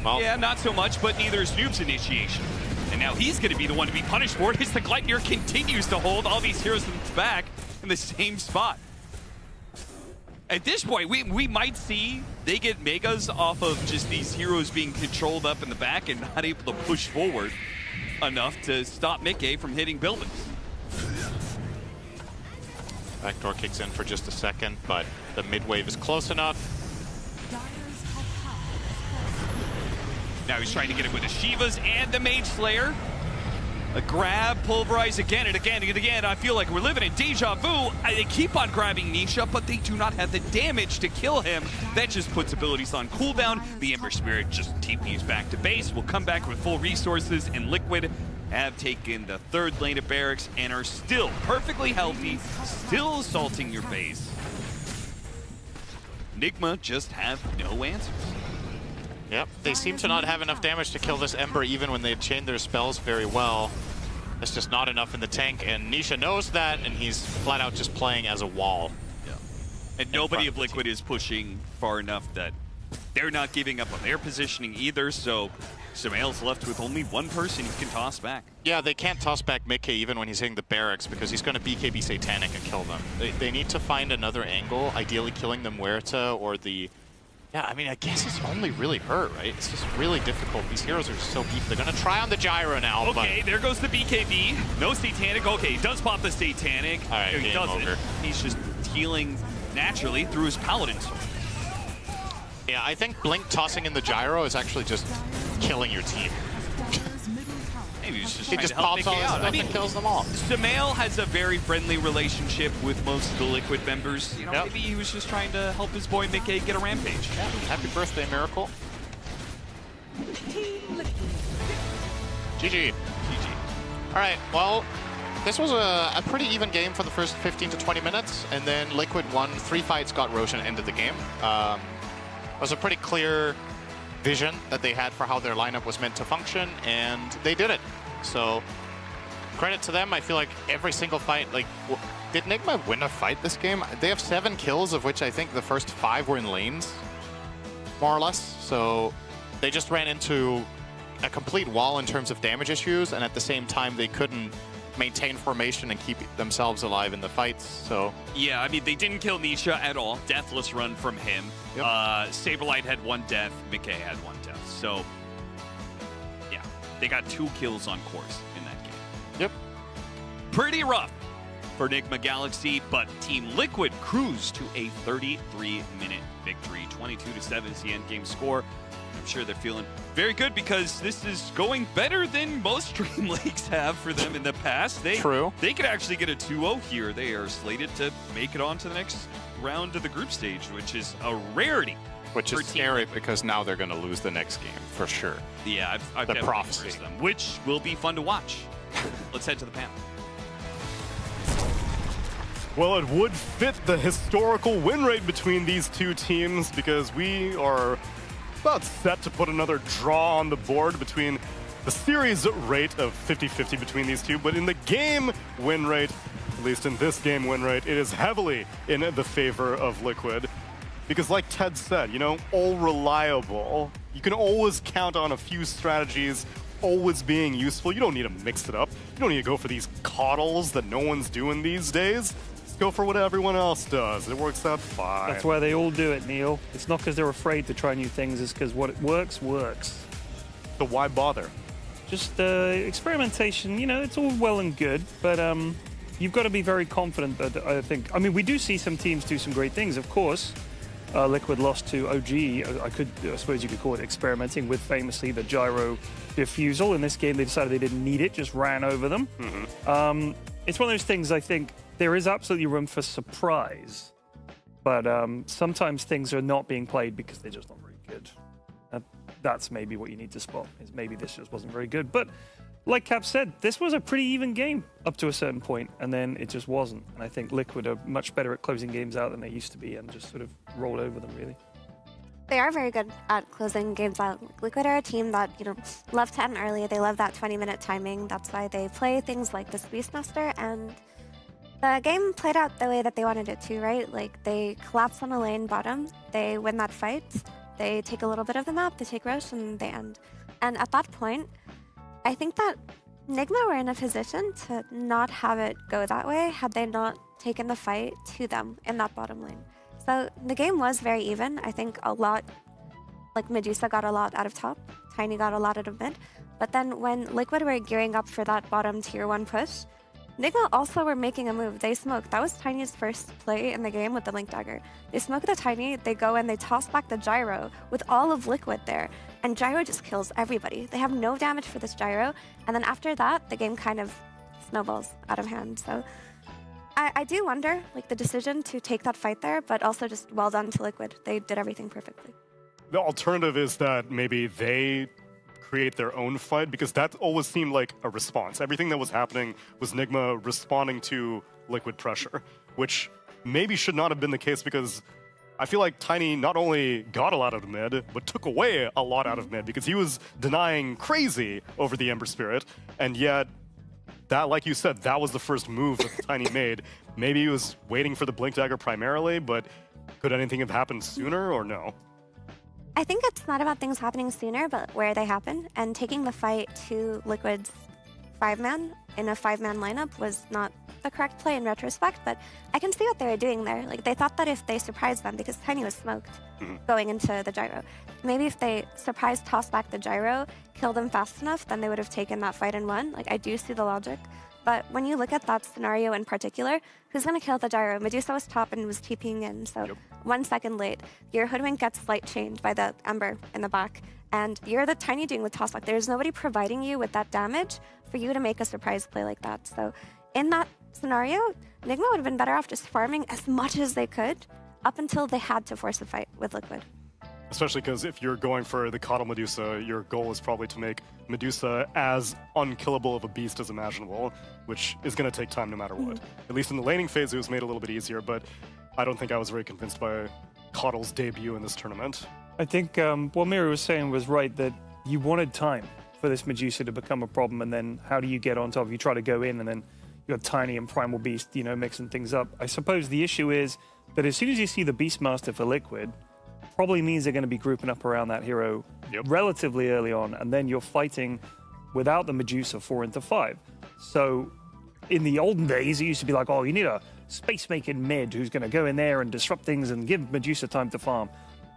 Well, Yeah, not so much, but neither is Noob's initiation. And now he's going to be the one to be punished for it as the Gleipnir continues to hold all these heroes back in the same spot. At this point, we might see they get megas off of just these heroes being controlled up in the back and not able to push forward enough to stop Mickey from hitting buildings. Backdoor kicks in for just a second, but the mid wave is close enough. Now he's trying to get it with the Shivas and the Mage Slayer. A grab, pulverize again and again and again. I feel like we're living in deja vu. They keep on grabbing Nisha, but they do not have the damage to kill him. That just puts abilities on cooldown. The Ember Spirit just TPs back to base. Will come back with full resources, and Liquid have taken the 3rd lane of barracks and are still perfectly healthy, still assaulting your base. Nigma just have no answers. Yep, they seem to not have enough damage to kill this Ember even when they chain their spells very well. It's just not enough in the tank, and Nisha knows that, and he's flat out just playing as a wall. Yeah. And nobody of Liquid is pushing far enough that they're not giving up on their positioning either, so Sumail's left with only one person he can toss back. Yeah, they can't toss back Mickey even when he's hitting the barracks because he's going to BKB Satanic and kill them. They need to find another angle, ideally killing the Muerta or the... Yeah, I mean, I guess it's only really her, right? It's just really difficult. These heroes are so beefy. They're going to try on the Gyro now, Okay, there goes the BKB. No Satanic. Okay, he does pop the Satanic. All right, he game doesn't. over. He's just healing naturally through his Paladin sword. Yeah, I think Blink tossing in the Gyro is actually just killing your team. Maybe he's just He trying just to help pops all Mickey his out. stuff and kills them all. Sumail has a very friendly relationship with most of the Liquid members. You know, Yep. maybe he was just trying to help his boy Mickey get a rampage. Yeah, happy birthday, Miracle. Team Liquid. GG. All right, well, this was a pretty even game for the first 15 to 20 minutes, and then Liquid won 3 fights, got Roshan, ended the game. It was a pretty clear vision that they had for how their lineup was meant to function, and they did it. So credit to them. I feel like every single fight, like, did Nigma win a fight this game? They have 7 kills, of which I think the first 5 were in lanes, more or less. So they just ran into a complete wall in terms of damage issues, and at the same time, they couldn't maintain formation and keep themselves alive in the fights. So Yeah, I mean, they didn't kill Nisha at all. Deathless run from him. Yep. Saberlight had 1 death. McKay had 1 death. So, yeah, they got 2 kills on course in that game. yep. Pretty rough for Nigma Galaxy, but Team Liquid cruised to a 33-minute victory. 22-7 is the endgame score. I'm sure they're feeling very good because this is going better than most Dream Leagues have for them in the past. True. They could actually get a 2-0 here. They are slated to make it on to the next round of the group stage, which is a rarity. Which for is Team scary Liquid. because now they're going to lose the next game for sure. Yeah, I've The definitely prophecy. encouraged them, which will be fun to watch. Let's head to the panel. Well, it would fit the historical win rate between these two teams because we are about set to put another draw on the board between the series rate of 50-50 between these two, but in the game win rate, at least in this game win rate, it is heavily in the favor of Liquid. Because like Ted said, you know, all reliable. You can always count on a few strategies always being useful. You don't need to mix it up. You don't need to go for these coddles that no one's doing these days. Just go for what everyone else does. It works out fine. That's why they all do it, Neil. It's not because they're afraid to try new things. It's because what it works, works. So why bother? Just experimentation, you know, it's all well and good, but you've got to be very confident that I mean, we do see some teams do some great things, of course. Liquid lost to OG. I suppose you could call it experimenting with famously the gyro diffusal. In this game, they decided they didn't need it, just ran over them. It's one of those things, I think, there is absolutely room for surprise, but sometimes things are not being played because they're just not very good. That's maybe what you need to spot, is maybe this just wasn't very good. But like Cap said, this was a pretty even game up to a certain point, and then it just wasn't. And I think Liquid are much better at closing games out than they used to be and just sort of rolled over them, really. They are very good at closing games out. Liquid are a team that, you know, love to end early. They love that 20-minute timing. That's why they play things like this Beastmaster, and the game played out the way that they wanted it to, right? Like, they collapse on a lane bottom, they win that fight, they take a little bit of the map, they take Roche, and they end. And at that point, I think that Nigma were in a position to not have it go that way had they not taken the fight to them in that bottom lane. So the game was very even. I think a lot, like Medusa got a lot out of top, Tiny got a lot out of mid, but then when Liquid were gearing up for that bottom tier 1 push, Nigma also were making a move. They smoked. That was Tiny's first play in the game with the Link Dagger. They smoke the Tiny, they go and they toss back the Gyro with all of Liquid there. And Gyro just kills everybody. They have no damage for this Gyro. And then after that, the game kind of snowballs out of hand. So I do wonder, like, the decision to take that fight there, but also just well done to Liquid. They did everything perfectly. The alternative is that maybe they create their own fight, because that always seemed like a response. Everything that was happening was Nigma responding to Liquid pressure, which maybe should not have been the case, because I feel like Tiny not only got a lot out of mid, but took away a lot out of mid, because he was denying crazy over the Ember Spirit, and yet that, like you said, that was the first move that Tiny made. Maybe he was waiting for the Blink Dagger primarily, but could anything have happened sooner or no? I think it's not about things happening sooner, but where they happen. And taking the fight to Liquid's 5-man in a 5-man lineup was not the correct play in retrospect, but I can see what they were doing there. Like, they thought that if they surprised them, because Tiny was smoked going into the Gyro, maybe if they surprise toss back the Gyro, kill them fast enough, then they would have taken that fight and won. Like, I do see the logic. But when you look at that scenario in particular, who's going to kill the Gyro? Medusa was top and was TPing in, so 1 second late. Your Hoodwink gets light chained by the Ember in the back, and you're the Tiny doing the tossback. There's nobody providing you with that damage for you to make a surprise play like that. So in that scenario, Nigma would have been better off just farming as much as they could up until they had to force a fight with Liquid. Especially because if you're going for the Coddle Medusa, your goal is probably to make Medusa as unkillable of a beast as imaginable, which is going to take time no matter what. At least in the laning phase, it was made a little bit easier, but I don't think I was very convinced by Coddle's debut in this tournament. I think what Mira was saying was right, that you wanted time for this Medusa to become a problem, and then how do you get on top? You try to go in, and then you got Tiny and Primal Beast, mixing things up. I suppose the issue is that as soon as you see the Beastmaster for Liquid, probably means they're going to be grouping up around that hero relatively early on, and then you're fighting without the Medusa 4 into 5. So in the olden days, it used to be like, oh, you need a space-making mid who's going to go in there and disrupt things and give Medusa time to farm.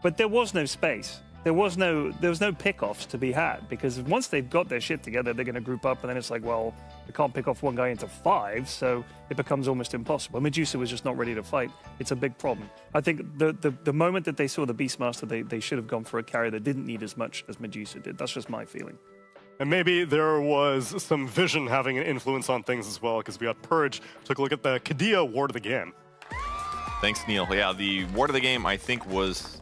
But there was no space. There was no pick-offs to be had, because once they've got their shit together, they're going to group up, and then it's like, well, we can't pick off one guy into 5, so it becomes almost impossible. Medusa was just not ready to fight. It's a big problem. I think the moment that they saw the Beastmaster, they should have gone for a carry that didn't need as much as Medusa did. That's just my feeling. And maybe there was some vision having an influence on things as well, because we got Purge. Took a look at the Kadia Ward of the game. Thanks, Neil. Yeah, the Ward of the game, I think, was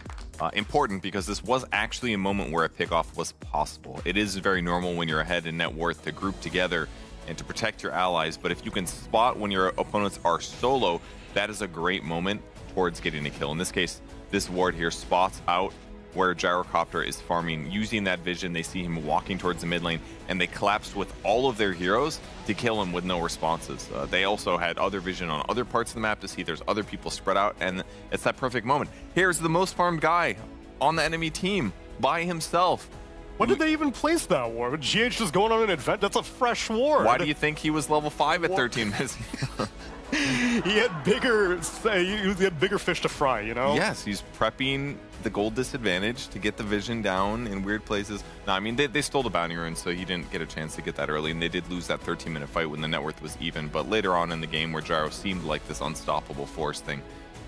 important because this was actually a moment where a pickoff was possible. It is very normal when you're ahead in net worth to group together and to protect your allies, but if you can spot when your opponents are solo, that is a great moment towards getting a kill. In this case, this Ward here spots out where Gyrocopter is farming. Using that vision, they see him walking towards the mid lane, and they collapsed with all of their heroes to kill him with no responses. They also had other vision on other parts of the map to see there's other people spread out, and it's that perfect moment. Here's the most farmed guy on the enemy team by himself. When did they even place that ward? GH just going on an event? That's a fresh ward. Why do you think he was level 5 at 13 minutes? He had bigger fish to fry, Yes, he's prepping the gold disadvantage to get the vision down in weird places. No, I mean, they stole the bounty rune, so he didn't get a chance to get that early, and they did lose that 13-minute fight when the net worth was even. But later on in the game, where Gyro seemed like this unstoppable force thing,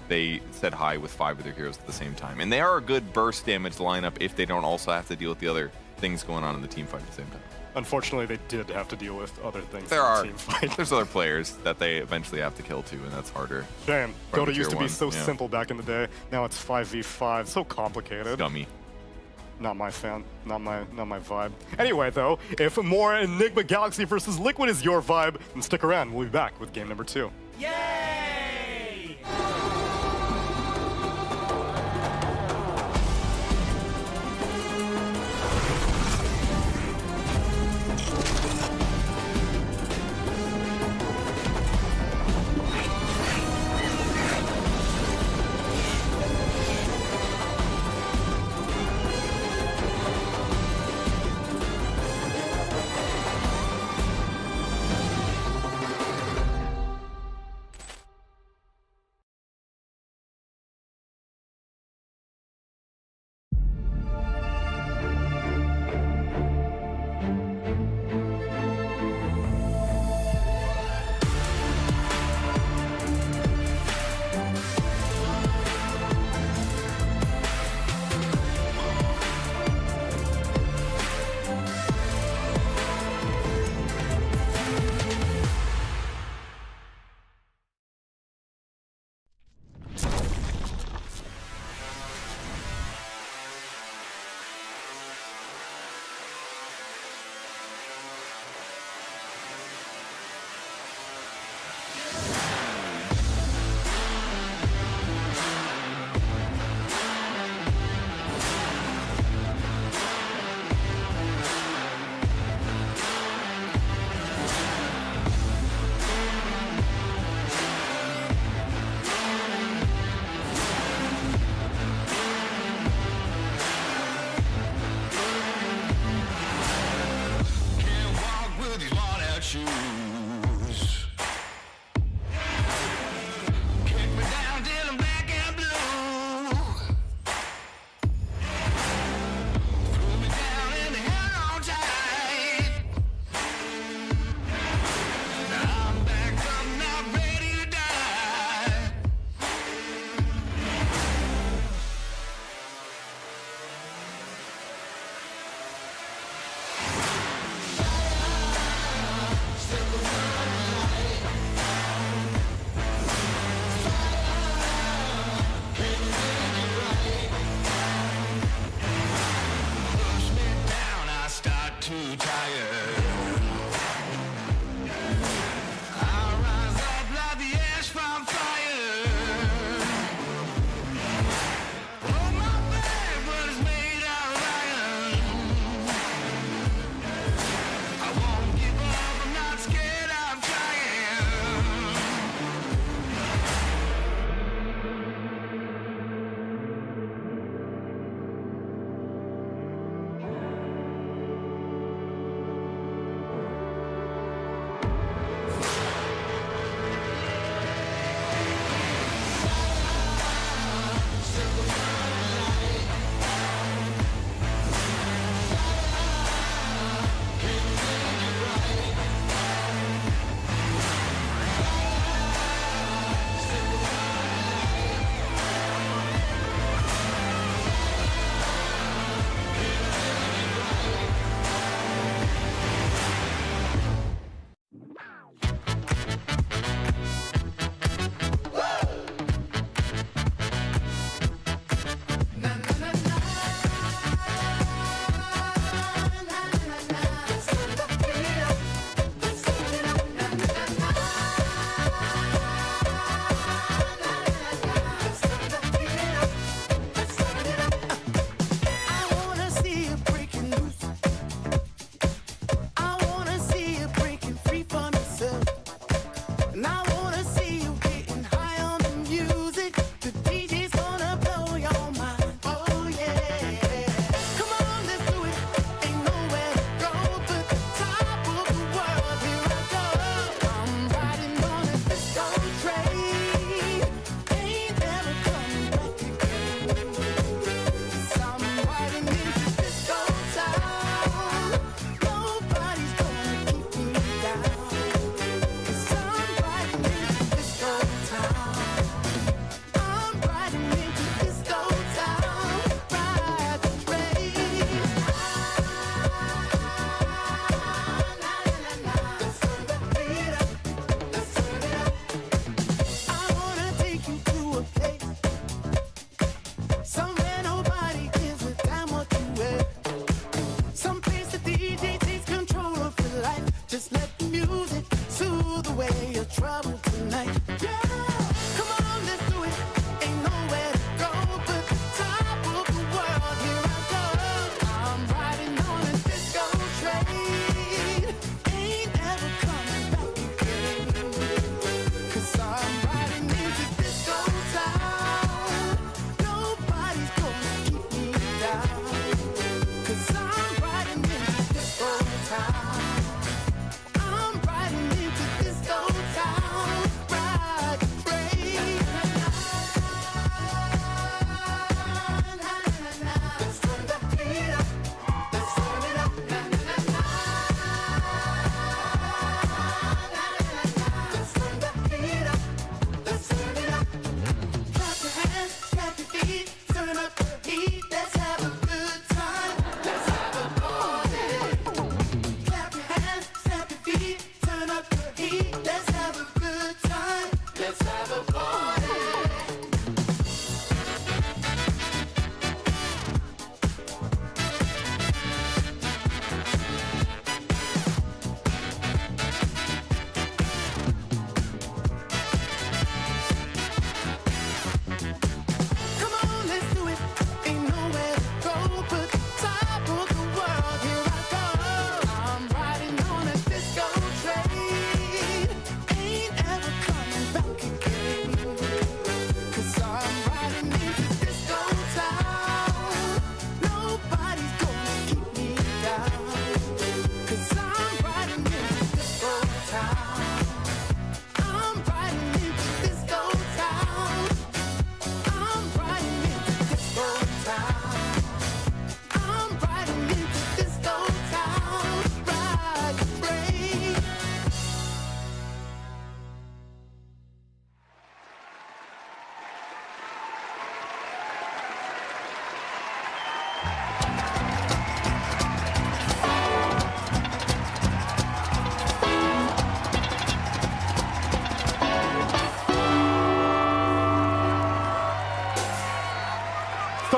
they set high with 5 of their heroes at the same time. And they are a good burst damage lineup if they don't also have to deal with the other things going on in the team fight at the same time. Unfortunately, they did have to deal with other things. There's other players that they eventually have to kill too, and that's harder. Shame. Dota used to be so simple back in the day. Now it's 5v5. So complicated. Dummy. Not my fan. Not my vibe. Anyway, though, if more Nigma Galaxy versus Liquid is your vibe, then stick around. We'll be back with game number 2. Yay!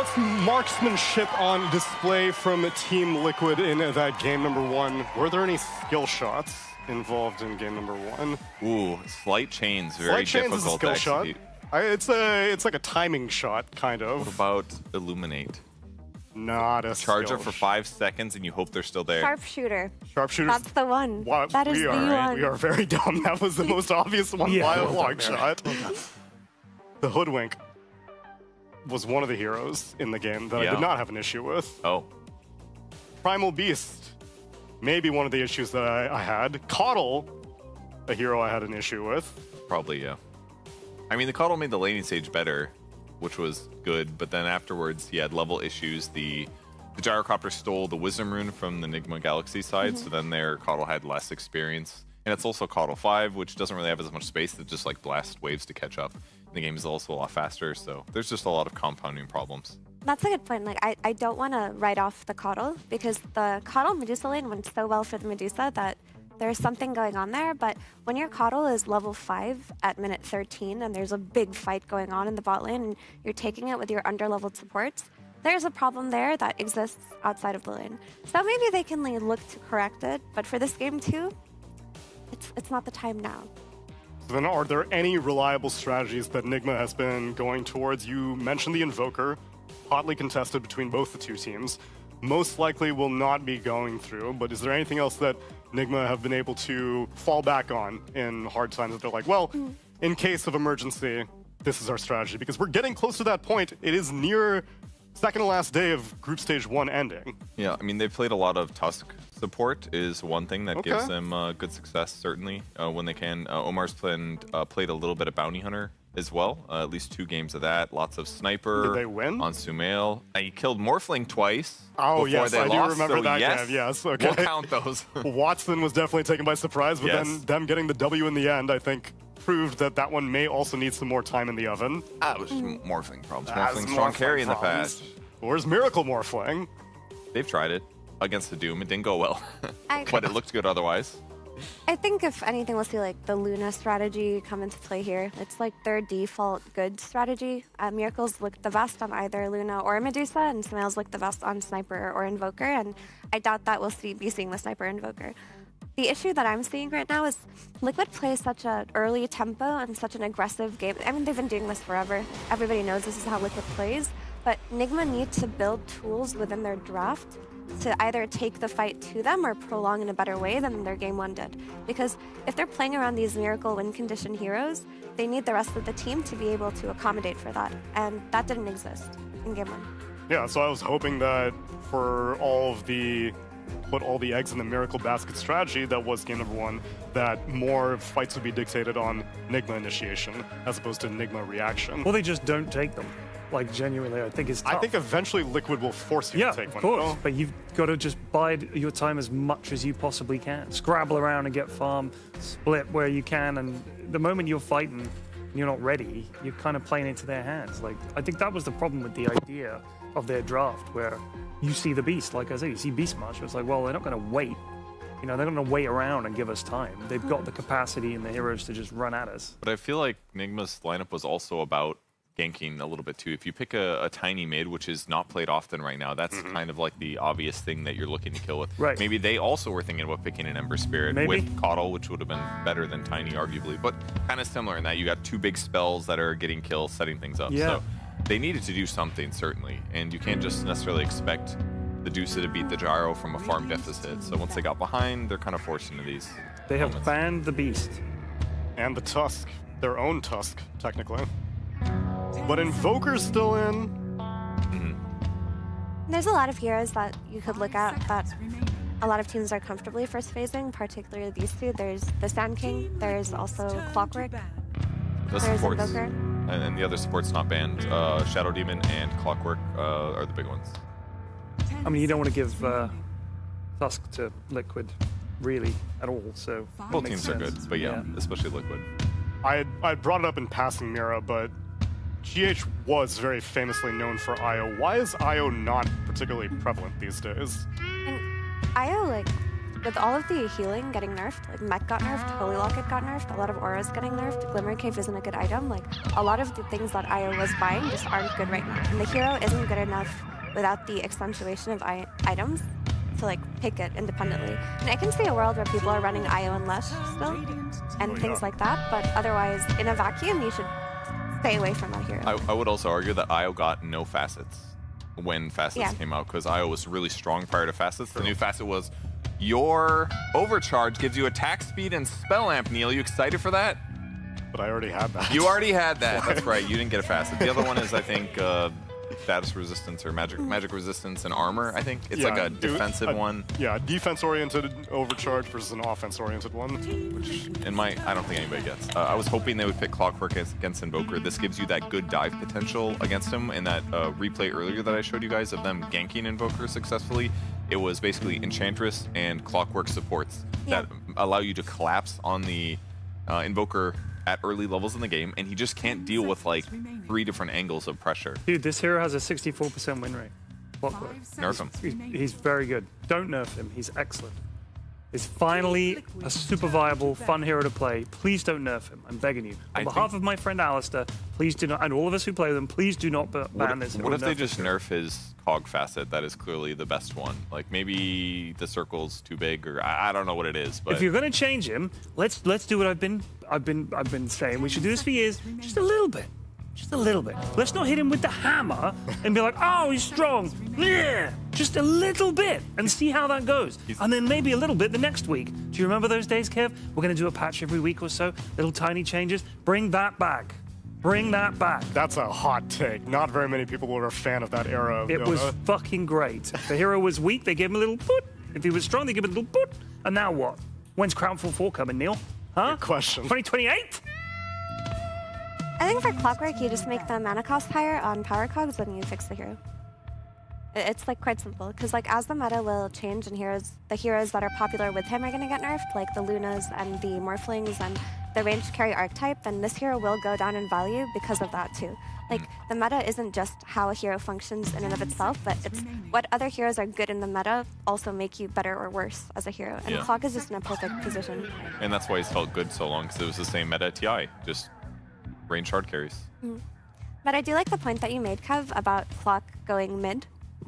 such marksmanship on display from Team Liquid in that game number 1. Were there any skill shots involved in game number 1? Ooh, slight chains, very Slight chains is a difficult to skill shot. execute. It's like a timing shot, kind What of. about Illuminate? Not a Charge skill up for 5 seconds and you hope they're still there. Sharpshooter. Sharpshooters. That's the one. Wow, That is we the are, one. We are very dumb. That was the most obvious one Yeah, by a well long done, shot. The Hoodwink was one of the heroes in the game that I Yeah. did not have an issue with. Oh, Primal Beast, maybe one of the issues that I had. Coddle, a hero I had an issue with. probably, yeah. I mean, the Coddle made the laning stage better, which was good, but then afterwards he had level issues. The Gyrocopter stole the Wisdom Rune from the Nigma Galaxy side, so then their Coddle had less experience. And it's also Coddle 5, which doesn't really have as much space to just like blast waves to catch up. And the game is also a lot faster, so there's just a lot of compounding problems. That's a good point. Like, I don't want to write off the Coddle because the Coddle Medusa lane went so well for the Medusa that there's something going on there. But when your Coddle is level 5 at minute 13 and there's a big fight going on in the bot lane and you're taking it with your underleveled supports, there's a problem there that exists outside of the lane. So maybe they can like, look to correct it. But for this game too, it's not the time now. So then are there any reliable strategies that Nigma has been going towards? You mentioned the Invoker, hotly contested between both the two teams. Most likely will not be going through, but is there anything else that Nigma have been able to fall back on in hard times that they're like, well, in case of emergency, this is our strategy? Because we're getting close to that point. It is near second to last day of Group Stage 1 ending. Yeah, I mean, they've played a lot of Tusk support is one thing that gives Okay. them good success, certainly, when they can. Omar's played a little bit of Bounty Hunter as well, at least 2 games of that. Lots of Sniper. Did they win? On Sumail. He killed Morphling twice. Oh, before yes, they I do lost, remember so that yes, game. Yes, okay. We'll count those. Watson was definitely taken by surprise, but Yes. then them getting the W in the end, I think, proved that that one may also need some more time in the oven. That was Morphling problems. That's Morphling strong Morphling carry in the problems. past. Where's Miracle Morphling? They've tried it against the Doom. It didn't go well, I- but it looked good otherwise. I think if anything, we'll see like the Luna strategy come into play here. It's like their default good strategy. Miracles look the best on either Luna or Medusa, and Smiles look the best on Sniper or Invoker, and I doubt that we'll be seeing the Sniper Invoker. The issue that I'm seeing right now is Liquid plays such an early tempo and such an aggressive game. I mean, they've been doing this forever. Everybody knows this is how Liquid plays, but Nigma need to build tools within their draft to either take the fight to them or prolong in a better way than their game 1 did. Because if they're playing around these miracle win condition heroes, they need the rest of the team to be able to accommodate for that. And that didn't exist in game 1. Yeah, so I was hoping that for put all the eggs in the Miracle Basket strategy that was game number 1, that more fights would be dictated on Nigma initiation as opposed to Nigma reaction. Well, they just don't take them. Like, genuinely, I think it's tough. I think eventually Liquid will force you Yeah, to take of one. course. though. But you've got to just bide your time as much as you possibly can. Scrabble around and get farm, split where you can, and the moment you're fighting and you're not ready, you're kind of playing into their hands. Like, I think that was the problem with the idea of their draft, where you see the beast, like I say, you see Beast March. It's like, well, they're not going to wait. You know, they're going to wait around and give us time. They've got the capacity and the heroes to just run at us. But I feel like Nigma's lineup was also about ganking a little bit too. If you pick a tiny mid, which is not played often right now, that's kind of like the obvious thing that you're looking to kill with. Right. Maybe they also were thinking about picking an Ember Spirit Maybe. with Coddle, which would have been better than Tiny, arguably, but kind of similar in that you got 2 big spells that are getting kills, setting things up. Yeah. So they needed to do something, certainly, and you can't just necessarily expect the Dusa to beat the Gyro from a farm deficit. So once they got behind, they're kind of forced into these They have moments. banned the beast. And the Tusk, their own Tusk, technically. But Invoker's still in. There's a lot of heroes that you could look at that a lot of teams are comfortably first phasing, particularly these 2. There's the Sand King, there's also Clockwork, The there's supports. Invoker. And the other support's not banned. Shadow Demon and Clockwork are the big ones. I mean, you don't want to give Tusk to Liquid, really, at all. So Both makes teams are sense. good, but yeah, especially Liquid. I brought it up in passing, Mira, but GH was very famously known for IO. Why is IO not particularly prevalent these days? And IO, like, with all of the healing getting nerfed, like Mech got nerfed, Holy Locket got nerfed, a lot of auras getting nerfed, Glimmer Cave isn't a good item, like a lot of the things that Io was buying just aren't good right now. And the hero isn't good enough without the accentuation of items to like pick it independently. And I can see a world where people are running Io and Lush still, and things like that, but otherwise, in a vacuum, you should stay away from that hero. I would also argue that Io got no facets when facets came out, because Io was really strong prior to facets. The new facet was your overcharge gives you attack speed and spell amp. Neil, you excited for that? But I already had that. You already had that. That's right. You didn't get a facet. The other one is, I think, status resistance or magic resistance and armor. I think it's like a defensive one. Yeah, defense-oriented overcharge versus an offense-oriented one. Which I don't think anybody gets. I was hoping they would pick Clockwork against Invoker. This gives you that good dive potential against him. In that replay earlier that I showed you guys of them ganking Invoker successfully, it was basically Enchantress and Clockwork supports that allow you to collapse on the Invoker at early levels in the game, and he just can't deal with like 3 different angles of pressure. Dude, this hero has a 64% win rate. Clockwork. Nerf him. He's very good. Don't nerf him. He's excellent. He's finally a super viable, fun hero to play. Please don't nerf him. I'm begging you. On behalf of my friend Alistair, please do not, and all of us who play them, please do not ban this. What if they just nerf his cog facet? That is clearly the best one. Like maybe the circle's too big, or I don't know what it is. But if you're going to change him, let's do what I've been saying. We should do this for years. Just a little bit. Just a little bit. Let's not hit him with the hammer and be like, oh, he's strong. Yeah. Just a little bit and see how that goes. And then maybe a little bit the next week. Do you remember those days, Kev? We're going to do a patch every week or so. Little tiny changes. Bring that back. Bring that back. That's a hot take. Not very many people were a fan of that era of It was fucking great. The hero was weak, they gave him a little put. If he was strong, they gave him a little put. And now what? When's Crownfall 4 coming, Neil? Huh? Good question. 2028? I think for Clockwork, you just make the mana cost higher on power cogs, then you fix the hero. It's like quite simple, because like as the meta will change and the heroes that are popular with him are going to get nerfed, like the Lunas and the Morphlings and the ranged carry archetype, then this hero will go down in value because of that too. Like the meta isn't just how a hero functions in and of itself, but it's what other heroes are good in the meta also make you better or worse as a hero. And Clock is just in a perfect position. And that's why he's felt good so long, because it was the same meta at TI, just range hard carries. But I do like the point that you made, Kev, about Clock going mid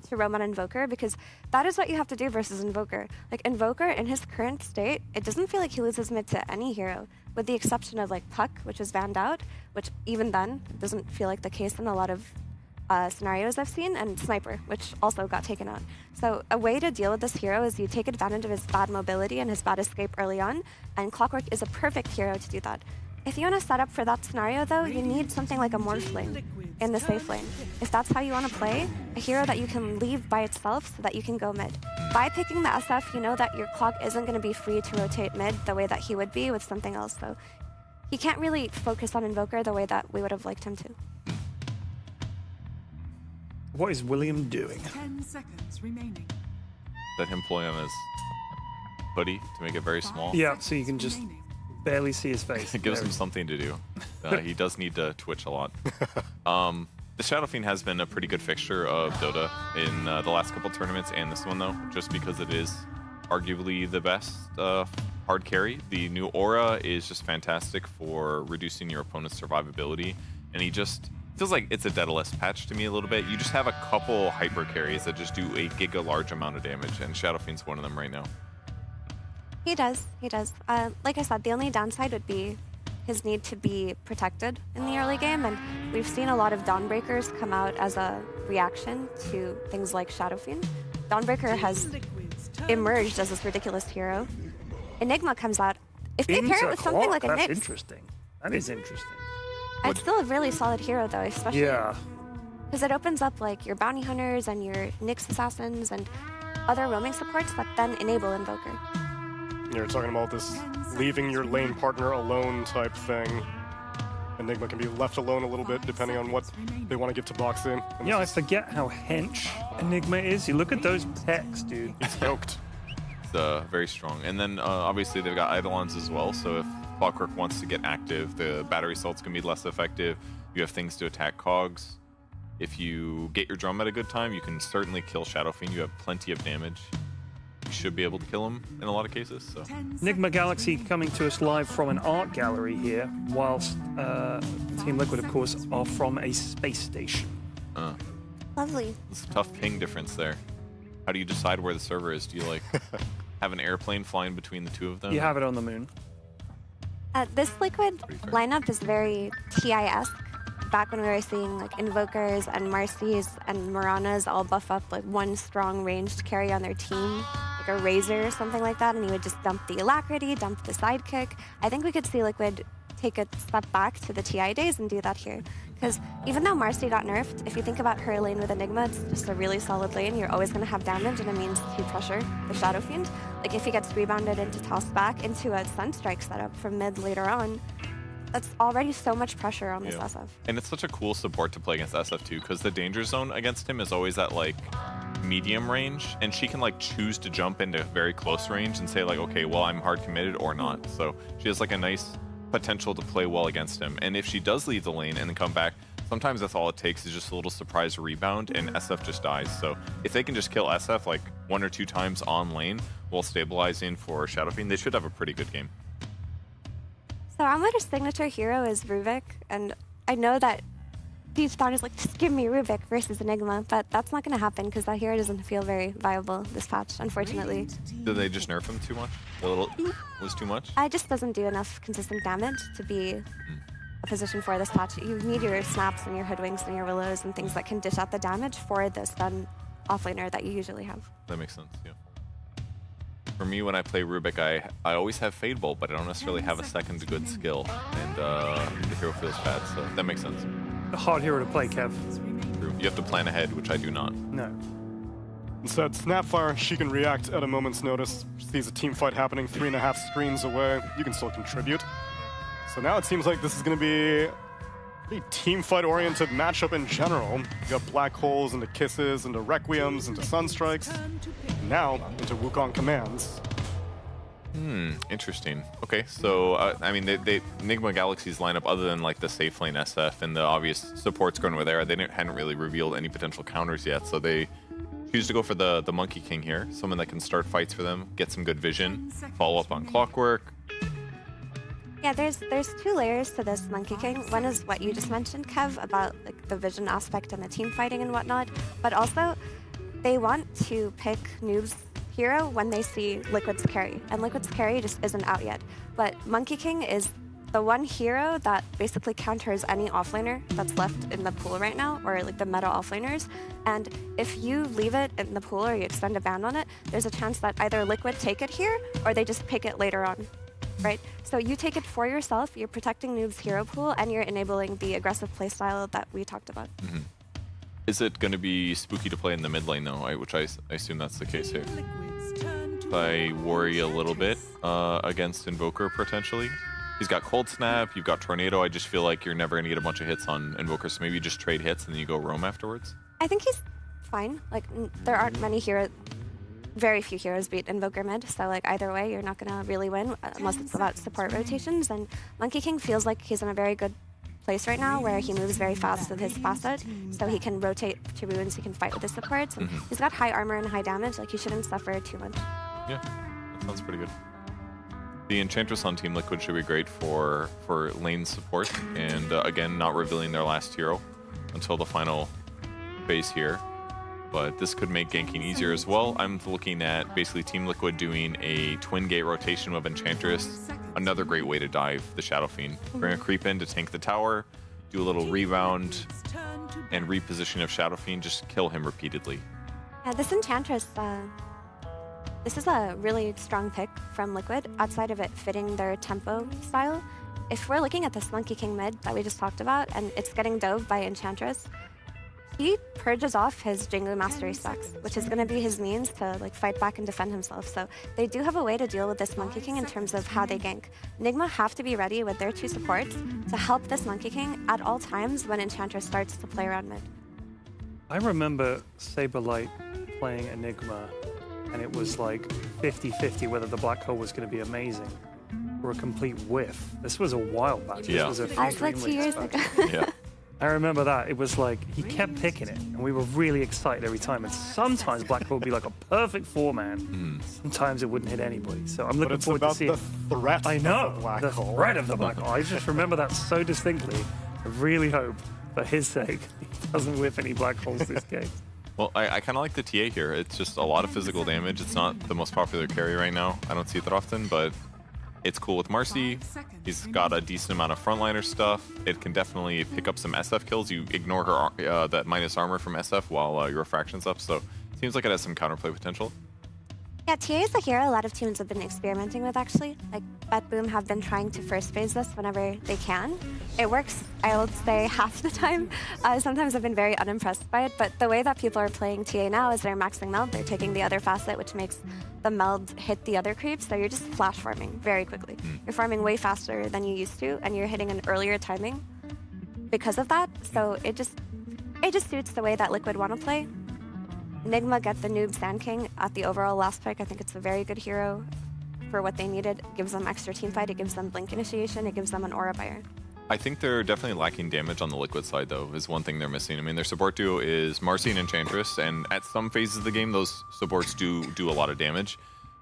to roam on Invoker, because that is what you have to do versus Invoker. Like Invoker, in his current state, it doesn't feel like he loses mid to any hero, with the exception of like Puck, which is banned out, which even then doesn't feel like the case in a lot of scenarios I've seen, and Sniper, which also got taken out. So a way to deal with this hero is you take advantage of his bad mobility and his bad escape early on, and Clockwork is a perfect hero to do that. If you want to set up for that scenario, though, you need something like a Morphling in the safe lane. If that's how you want to play, a hero that you can leave by itself so that you can go mid. By picking the SF, you know that your Clock isn't going to be free to rotate mid the way that he would be with something else, so he can't really focus on Invoker the way that we would have liked him to. What is William doing? 10 seconds remaining. Let him play on his hoodie to make it very small. Yeah, so you can just barely see his face. It gives him something to do. He does need to twitch a lot. The Shadow Fiend has been a pretty good fixture of Dota in the last couple tournaments, and this one though, just because it is arguably the best hard carry. The new aura is just fantastic for reducing your opponent's survivability, and he just feels like it's a Daedalus patch to me a little bit. You just have a couple hyper carries that just do a giga large amount of damage, and Shadow Fiend's one of them right now. He does. Like I said, the only downside would be his need to be protected in the early game, and we've seen a lot of Dawnbreakers come out as a reaction to things like Shadow Fiend. Dawnbreaker has emerged as this ridiculous hero. Enigma comes out. If they pair it with something like a Nyx, that's interesting. That is interesting. it's still a really solid hero though, especially Yeah. because it opens up like your bounty hunters and your Nyx assassins and other roaming supports that then enable Invoker. You're talking about this leaving your lane partner alone type thing. Enigma can be left alone a little bit depending on what they want to give to Boxing. You know, I forget how hench Enigma is. You look at those pecs, dude. He's yoked. It's very strong. And then obviously they've got Eidolons as well, so if Clockwork wants to get active, the battery salt's going to be less effective. You have things to attack cogs. If you get your drum at a good time, you can certainly kill Shadow Fiend. You have plenty of damage. you should be able to kill him in a lot of cases. So Nigma Galaxy coming to us live from an art gallery here, whilst Team Liquid, of course, are from a space station. Lovely. it's a tough ping difference there. How do you decide where the server is? Do you like have an airplane flying between the two of them? You have it on the moon. This Liquid Pretty fair. lineup is very TI-esque. Back when we were seeing like Invokers and Marcies and Miranas all buff up like one strong ranged carry on their team, like a Razor or something like that, and he would just dump the Alacrity, dump the Sidekick. I think we could see Liquid take a step back to the TI days and do that here. Because even though Marcy got nerfed, if you think about her lane with Enigma, it's just a really solid lane. You're always going to have damage, and it means to pressure the Shadow Fiend. Like if he gets rebounded into tossed back into a Sunstrike setup from mid later on, that's already so much pressure on this Yeah. SF. And it's such a cool support to play against SF too, because the danger zone against him is always at like medium range, and she can like choose to jump into very close range and say like, okay, well, I'm hard committed or not. So she has like a nice potential to play well against him. And if she does leave the lane and then come back, sometimes that's all it takes is just a little surprise rebound and SF just dies. So if they can just kill SF like 1 or 2 times on lane while stabilizing for Shadow Fiend, they should have a pretty good game. So Amada's signature hero is Ruvik, and I know that deep down is like, just give me Ruvik versus Enigma, but that's not going to happen because that hero doesn't feel very viable this patch, unfortunately. Did they just nerf him too much? A little was too much? It just doesn't do enough consistent damage to be a position for this patch. You need your snaps and your hoodwinks and your willows and things that can dish out the damage for the stun offlaner that you usually have. That makes sense, yeah. For me, when I play Rubik, I always have Fade Bolt, but I don't necessarily have a second good skill, and the hero feels bad, so that makes sense. A hard hero to play, Kev. True. You have to plan ahead, which I do not. No. Instead, Snapfire, she can react at a moment's notice. Sees a team fight happening 3.5 screens away. You can still contribute. So now it seems like this is going to be a team fight-oriented matchup in general. You got Black Holes into Kisses, into Requiems, into Sunstrikes. Now into Wukong Commands. Interesting. Okay, so I mean, Nigma Galaxy's lineup, other than like the safe lane SF and the obvious supports going over there, they hadn't really revealed any potential counters yet. So they choose to go for the Monkey King here, someone that can start fights for them, get some good vision, follow up on Clockwork. Yeah, there's 2 layers to this Monkey King. One is what you just mentioned, Kev, about like the vision aspect and the team fighting and whatnot. But also, they want to pick Noob's hero when they see Liquid's carry. And Liquid's carry just isn't out yet. But Monkey King is the one hero that basically counters any offlaner that's left in the pool right now, or like the meta offlaners. And if you leave it in the pool or you extend a ban on it, there's a chance that either Liquid take it here or they just pick it later on. Right? So you take it for yourself, you're protecting Noob's hero pool, and you're enabling the aggressive playstyle that we talked about. Is it going to be spooky to play in the mid lane though? Which I assume that's the case here. I worry a little bit against Invoker potentially. He's got Cold Snap, you've got Tornado. I just feel like you're never going to get a bunch of hits on Invoker, so maybe you just trade hits and then you go roam afterwards. I think he's fine. Like, there aren't many heroes, very few heroes beat Invoker mid, so like either way, you're not gonna really win unless it's about support rotations. And Monkey King feels like he's in a very good place right now, where he moves very fast with his facet, so he can rotate to runes, he can fight with his supports, and he's got high armor and high damage. Like, he shouldn't suffer too much. Yeah, that sounds pretty good. The Enchantress on Team Liquid should be great for lane support, and again, not revealing their last hero until the final phase here. But this could make ganking easier as well. I'm looking at basically Team Liquid doing a twin gate rotation of Enchantress. Another great way to dive the Shadow Fiend. Bring a creep in to tank the tower, do a little rebound, and reposition of Shadow Fiend, just kill him repeatedly. Yeah, this Enchantress, this is a really strong pick from Liquid, outside of it fitting their tempo style. If we're looking at this Monkey King mid that we just talked about, and it's getting dove by Enchantress, he purges off his Jingu Mastery specs, which is going to be his means to like fight back and defend himself. So they do have a way to deal with this Monkey King in terms of how they gank. Nigma have to be ready with their 2 supports to help this Monkey King at all times when Enchantress starts to play around mid. I remember Saberlight playing Enigma, and it was like 50-50 whether the black hole was going to be amazing or a complete whiff. This was a while back. Yeah. This was a few That was like 2 DreamLeague years back. ago. Yeah. I remember that. It was like, he kept picking it, and we were really excited every time. And sometimes Black Hole would be like a perfect 4-man. Sometimes it wouldn't hit anybody. So I'm But looking it's forward to about seeing. the threat I know, of the black the hole. threat of the Black Hole. I just remember that so distinctly. I really hope, for his sake, he doesn't whip any Black Holes this game. Well, I kind of like the TA here. It's just a lot of physical damage. It's not the most popular carry right now. I don't see it that often, but it's cool with Marcy. He's got a decent amount of frontliner stuff. It can definitely pick up some SF kills. You ignore her that minus armor from SF while your refraction's up, so it seems like it has some counterplay potential. Yeah, TA is a hero a lot of teams have been experimenting with, actually. Like, BetBoom have been trying to first phase this whenever they can. It works, I would say, half the time. Sometimes I've been very unimpressed by it, but the way that people are playing TA now is they're maxing meld, they're taking the other facet, which makes the meld hit the other creeps, so you're just flash farming very quickly. You're farming way faster than you used to, and you're hitting an earlier timing because of that, so it just suits the way that Liquid want to play. Nigma get the noob Sand King at the overall last pick. I think it's a very good hero for what they needed. It gives them extra team fight, it gives them blink initiation, it gives them an aura buyer. I think they're definitely lacking damage on the Liquid side, though, is one thing they're missing. I mean, their support duo is Marcy and Enchantress, and at some phases of the game, those supports do a lot of damage.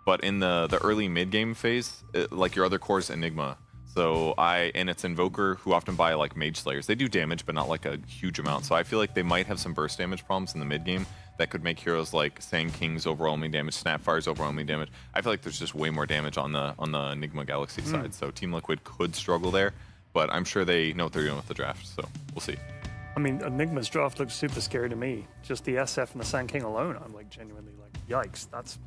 But in the early mid-game phase, like your other core is Enigma. So and it's Invoker, who often buy like Mage Slayers. They do damage, but not like a huge amount. So I feel like they might have some burst damage problems in the mid-game that could make heroes like Sand King's overwhelming damage, Snapfire's overwhelming damage. I feel like there's just way more damage on the Enigma Galaxy side. So Team Liquid could struggle there, but I'm sure they know what they're doing with the draft. So we'll see. I mean, Enigma's draft looks super scary to me. Just the SF and the Sand King alone, I'm like genuinely like, yikes, that's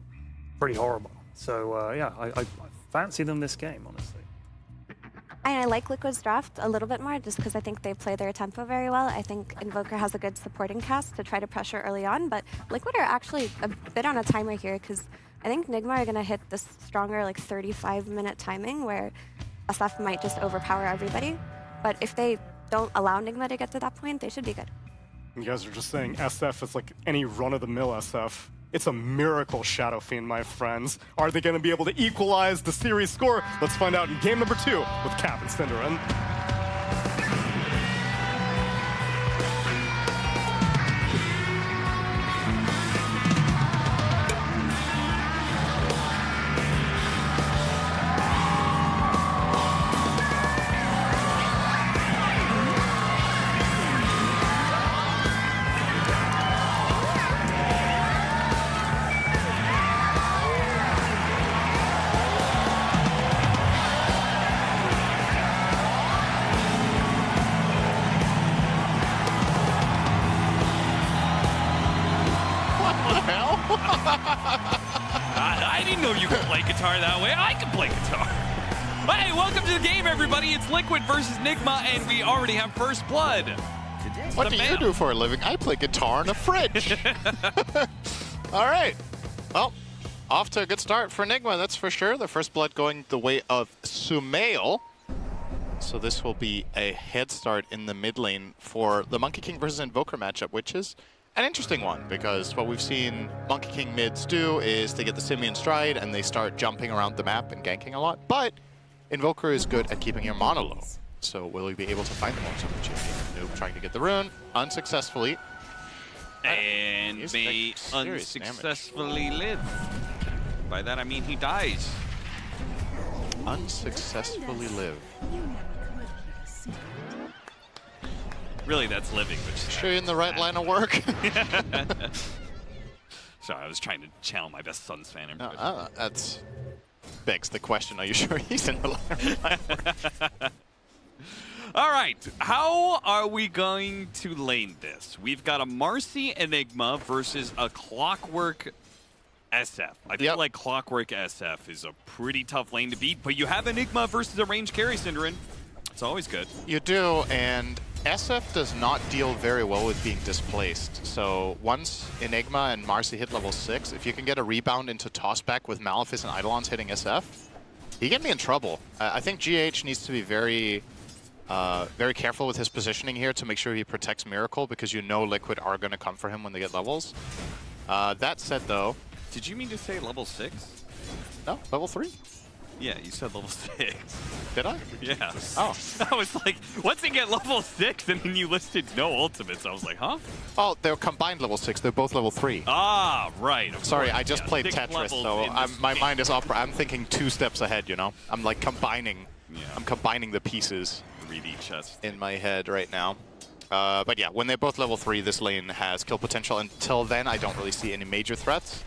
pretty horrible. So yeah, I fancy them this game, honestly. And I like Liquid's draft a little bit more just because I think they play their tempo very well. I think Invoker has a good supporting cast to try to pressure early on, but Liquid are actually a bit on a timer here because I think Nigma are going to hit this stronger like 35-minute timing where SF might just overpower everybody. But if they don't allow Nigma to get to that point, they should be good. You guys are just saying SF is like any run-of-the-mill SF. It's a miracle, Shadow Fiend, my friends. Are they going to be able to equalize the series score? Let's find out in game number 2 with Cap and Cinderin. I didn't know you could play guitar that way. I can play guitar. Hey, welcome to the game, everybody. It's Liquid versus Nigma, and we already have first blood. What do you do for a living? I play guitar in a fridge. All right. Well, off to a good start for Nigma, that's for sure. The first blood going the way of Sumail. So this will be a head start in the mid lane for the Monkey King versus Invoker matchup, which is an interesting one because what we've seen Monkey King mids do is they get the Simian Stride and they start jumping around the map and ganking a lot, but Invoker is good at keeping your mana low. So will he be able to find the most opportunity? Noob trying to get the rune, unsuccessfully. And He's may taking serious unsuccessfully live. By that I mean he dies. Unsuccessfully live. Really, that's living, which is Sure, in the right line of work. Sorry, I was trying to channel my best Suns fan. That's begs the question, are you sure he's in the line of work? All right, how are we going to lane this? We've got a Marcy Enigma versus a Clockwork SF. I feel like Clockwork SF is a pretty tough lane to beat, but you have Enigma versus a range carry, Cinderin. It's always good. You do, and SF does not deal very well with being displaced. So once Enigma and Marcy hit level 6, if you can get a rebound into tossback with Malefice and Eidolons hitting SF, you get me in trouble. I think GH needs to be very careful with his positioning here to make sure he protects Miracle because you know Liquid are going to come for him when they get levels. That said, though... Did you mean to say level 6? No, level 3. Yeah, you said level 6. Did I? Yeah. Oh. I was like, once they get level 6, and then you listed no ultimates. I was like, huh? Oh, they're combined level 6. They're both level 3. Ah, right. Sorry, course. I just Yeah, played 6 Tetris, levels so in this my game. mind is I'm thinking 2 steps ahead, you know? I'm like combining. Yeah. I'm combining the pieces 3D chess. in my head right now. But yeah, when they're both level 3, this lane has kill potential. Until then, I don't really see any major threats.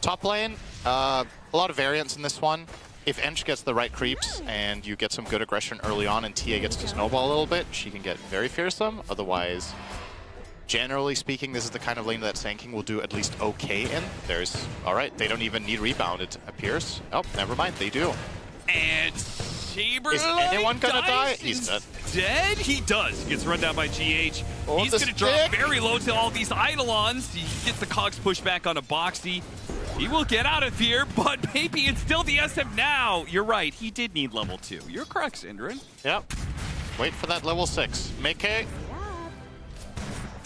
Top lane, a lot of variance in this one. If Ench gets the right creeps and you get some good aggression early on and TA gets to snowball a little bit, she can get very fearsome. Otherwise, generally speaking, this is the kind of lane that Sanking will do at least okay in. All right, they don't even need rebound, it appears. Oh, never mind, they do. And Saber Is anyone gonna die? He's dead. Dead? He does. He gets run down by GH. Oh, He's the going to drop stick. very low to all these Eidolons. He gets the cogs pushed back onto Boxy. He will get out of here, but maybe it's still the SM now. You're right. He did need level 2. You're correct, Syndrin. Yep. Wait for that level 6. Meike.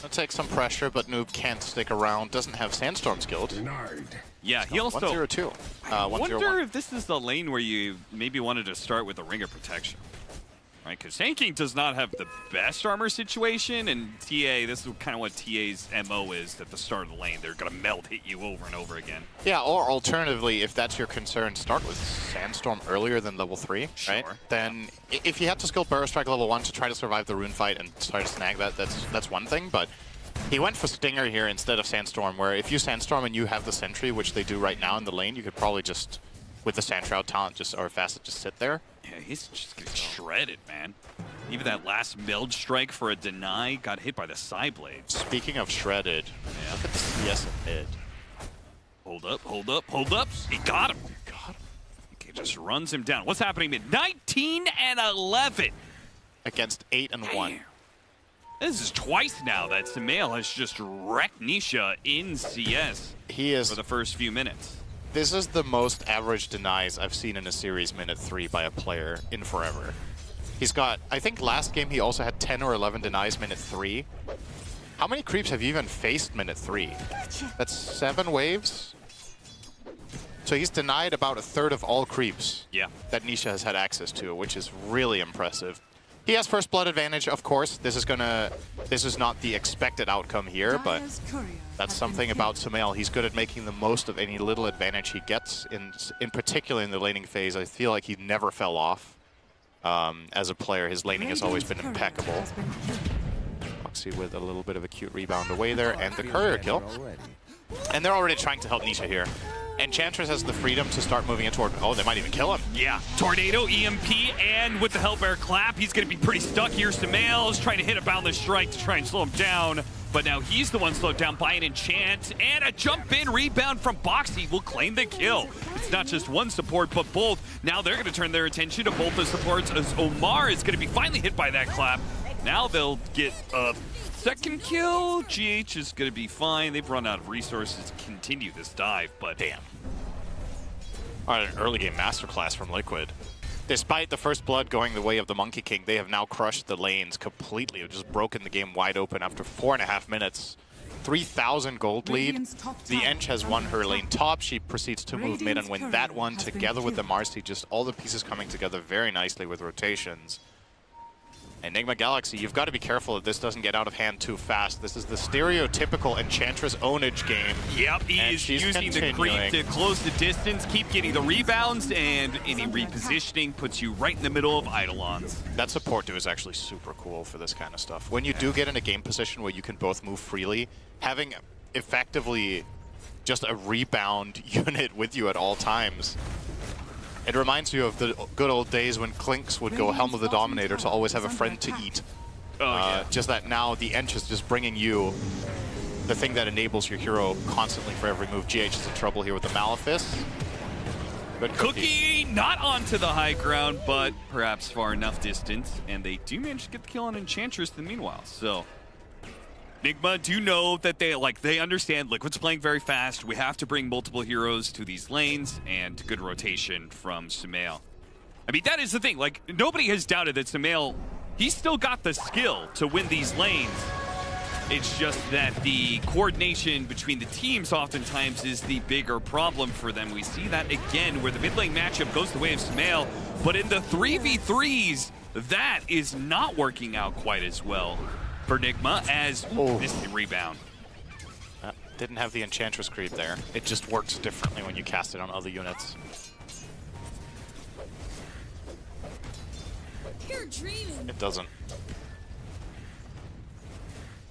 I'll take some pressure, but Noob can't stick around. Doesn't have Sandstorm's guild. Yeah, he also... 102. I wonder 101. if this is the lane where you maybe wanted to start with a Ring of Protection. Right, because Sanking does not have the best armor situation, and TA, this is kind of what TA's MO is at the start of the lane. They're going to melt hit you over and over again. Yeah, or alternatively, if that's your concern, start with Sandstorm earlier than level 3, right? Sure. Then, if you had to skill Burrow Strike level 1 to try to survive the rune fight and try to snag that, that's one thing, but he went for Stinger here instead of Sandstorm, where if you Sandstorm and you have the Sentry, which they do right now in the lane, you could probably just, with the Sandshroud talent, or Facet, just sit there. Yeah, he's just getting shredded, man. Even that last meld strike for a deny got hit by the Psyblade. Speaking of shredded, look at the CS in mid. Hold up, hold up, hold up. He got him. Okay, just runs him down. What's happening mid? 19 and 11. Against 8 and 1. This is twice now that Sumail has just wrecked Nisha in CS He is. for the first few minutes. This is the most average denies I've seen in a series minute 3 by a player in forever. He's got, I think last game he also had 10 or 11 denies minute 3. How many creeps have you even faced minute 3? That's 7 waves? So he's denied about a third of all creeps that Nisha has had access to, which is really impressive. He has first blood advantage, of course. This is not the expected outcome here, but that's something about Sumail. He's good at making the most of any little advantage he gets, in particular in the laning phase. I feel like he never fell off as a player. His laning has always been impeccable. Foxy with a little bit of a cute rebound away there, and the courier kill. And they're already trying to help Nisha here. Enchantress has the freedom to start moving it toward... Oh, they might even kill him. Yeah, Tornado, EMP, and with the Hellbear Clap, he's going to be pretty stuck here. Sumail is trying to hit a Boundless Strike to try and slow him down, but now he's the one slowed down by an enchant, and a jump-in rebound from Boxy will claim the kill. It's not just one support, but both. Now they're going to turn their attention to both the supports, as Omar is going to be finally hit by that clap. Now they'll get a second kill. GH is going to be fine. They've run out of resources to continue this dive, but damn. All right, an early game masterclass from Liquid. Despite the first blood going the way of the Monkey King, they have now crushed the lanes completely. They've just broken the game wide open after 4.5 minutes. 3,000 gold lead. The Ench has won her lane top. She proceeds to move mid and win that one together with the Marcy. Just all the pieces coming together very nicely with rotations. Nigma Galaxy, you've got to be careful that this doesn't get out of hand too fast. This is the stereotypical Enchantress ownage game. Yep, he is using the creep to close the distance, keep getting the rebounds, and any repositioning puts you right in the middle of Eidolons. That support do is actually super cool for this kind of stuff. When you do get in a game position where you can both move freely, having effectively just a rebound unit with you at all times, it reminds you of the good old days when Clinks would go Helm of the Dominator to always have a friend to eat. Just that now the Ench is just bringing you the thing that enables your hero constantly for every move. GH is in trouble here with the Malefice. Good Cookie not onto the high ground, but perhaps far enough distance, and they do manage to get the kill on Enchantress in the meanwhile. So Nigma do know that they understand Liquid's playing very fast. We have to bring multiple heroes to these lanes, and good rotation from Sumail. I mean, that is the thing. Like, nobody has doubted that Sumail, he's still got the skill to win these lanes. It's just that the coordination between the teams oftentimes is the bigger problem for them. We see that again where the mid lane matchup goes the way of Smail, but in the 3v3s, that is not working out quite as well for Nigma as this rebound. Didn't have the Enchantress creep there. It just works differently when you cast it on other units. You're dreaming. It doesn't.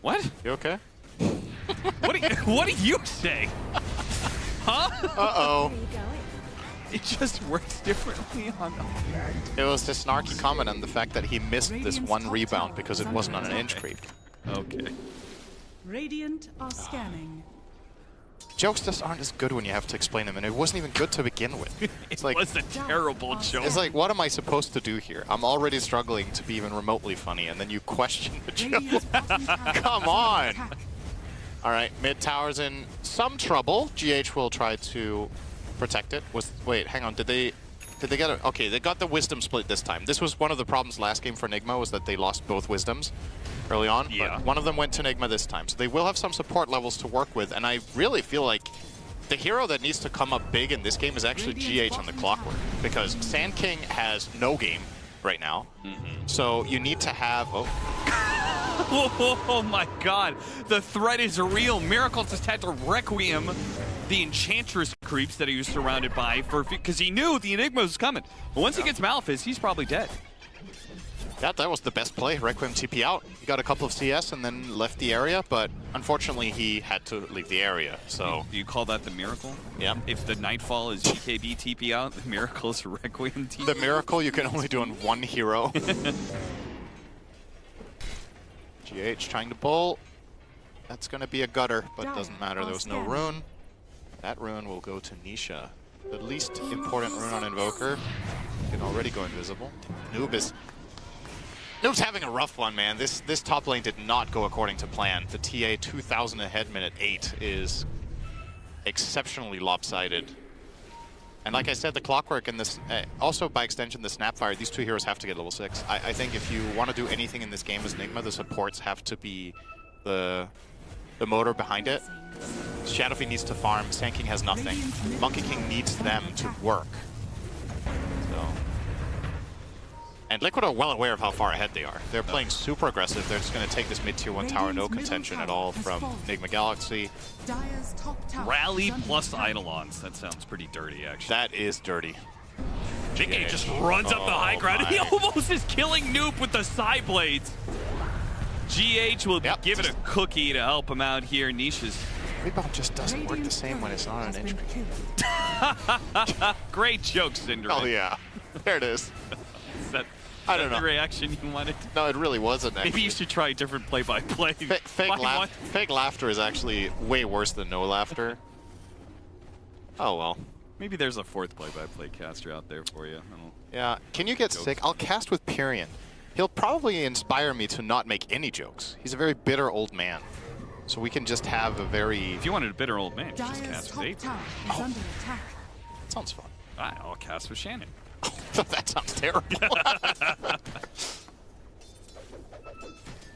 What? You okay? What do you say? Huh? Uh-oh. It just works differently on... It was the snarky comment on the fact that he missed this one rebound because it wasn't on an inch creep. Okay. Radiant are scanning. Jokes just aren't as good when you have to explain them, and it wasn't even good to begin with. It's like, was a terrible joke. it's like, what am I supposed to do here? I'm already struggling to be even remotely funny, and then you question the joke. Come on! All right, mid tower's in some trouble. GH will try to protect it. Wait, hang on. Did they get it? Okay, they got the wisdom split this time. This was one of the problems last game for Nigma, was that they lost both wisdoms early on. Yeah. But one of them went to Nigma this time, so they will have some support levels to work with. And I really feel like the hero that needs to come up big in this game is actually GH on the Clockwork, because Sand King has no game right now. So you need to have... Oh my god, the threat is real. Miracle just had to Requiem the Enchantress creeps that he was surrounded by because he knew the Enigma was coming. But once he gets Malphys, he's probably dead. That was the best play. Requiem TP out. He got a couple of CS and then left the area, but unfortunately he had to leave the area, so... Do you call that the Miracle? Yeah. If the Nightfall is GKB TP out, the Miracle is Requiem TP. The Miracle you can only do on one hero. GH trying to pull. That's going to be a gutter, but it doesn't matter. There was no rune. That rune will go to Nisha. The least important rune on Invoker. Can already go invisible. Noob's having a rough one, man. This top lane did not go according to plan. The TA 2,000 ahead minute 8 is exceptionally lopsided. And like I said, the Clockwork and this, also by extension the Snapfire, these two heroes have to get level 6. I think if you want to do anything in this game as Nigma, the supports have to be the motor behind it. Shadowfiend needs to farm, Sand King has nothing. Monkey King needs them to work. So. And Liquid are well aware of how far ahead they are. They're playing super aggressive. They're just going to take this mid-tier 1 tower, no contention at all from Nigma Galaxy. Rally plus Eidolons. That sounds pretty dirty, actually. That is dirty. JK just runs up the high ground. He almost is killing Noob with the side blades. GH will give it a cookie to help him out here. Nisha's Rebound just doesn't work the same when it's not an inch creep. great joke, Syndrome. Oh yeah, there it is. I don't know. The reaction you wanted? No, it really wasn't. Actually. Maybe you should try a different play-by-play. Fake laughter is actually way worse than no laughter. Oh well. Maybe there's a fourth play-by-play caster out there for you. Yeah. Can you get sick? I'll cast with Pyrian. He'll probably inspire me to not make any jokes. He's a very bitter old man. So we can just have a very... If you wanted a bitter old man, just cast with Aether. Under attack. That sounds fun. I'll cast with Shannon. That sounds terrible.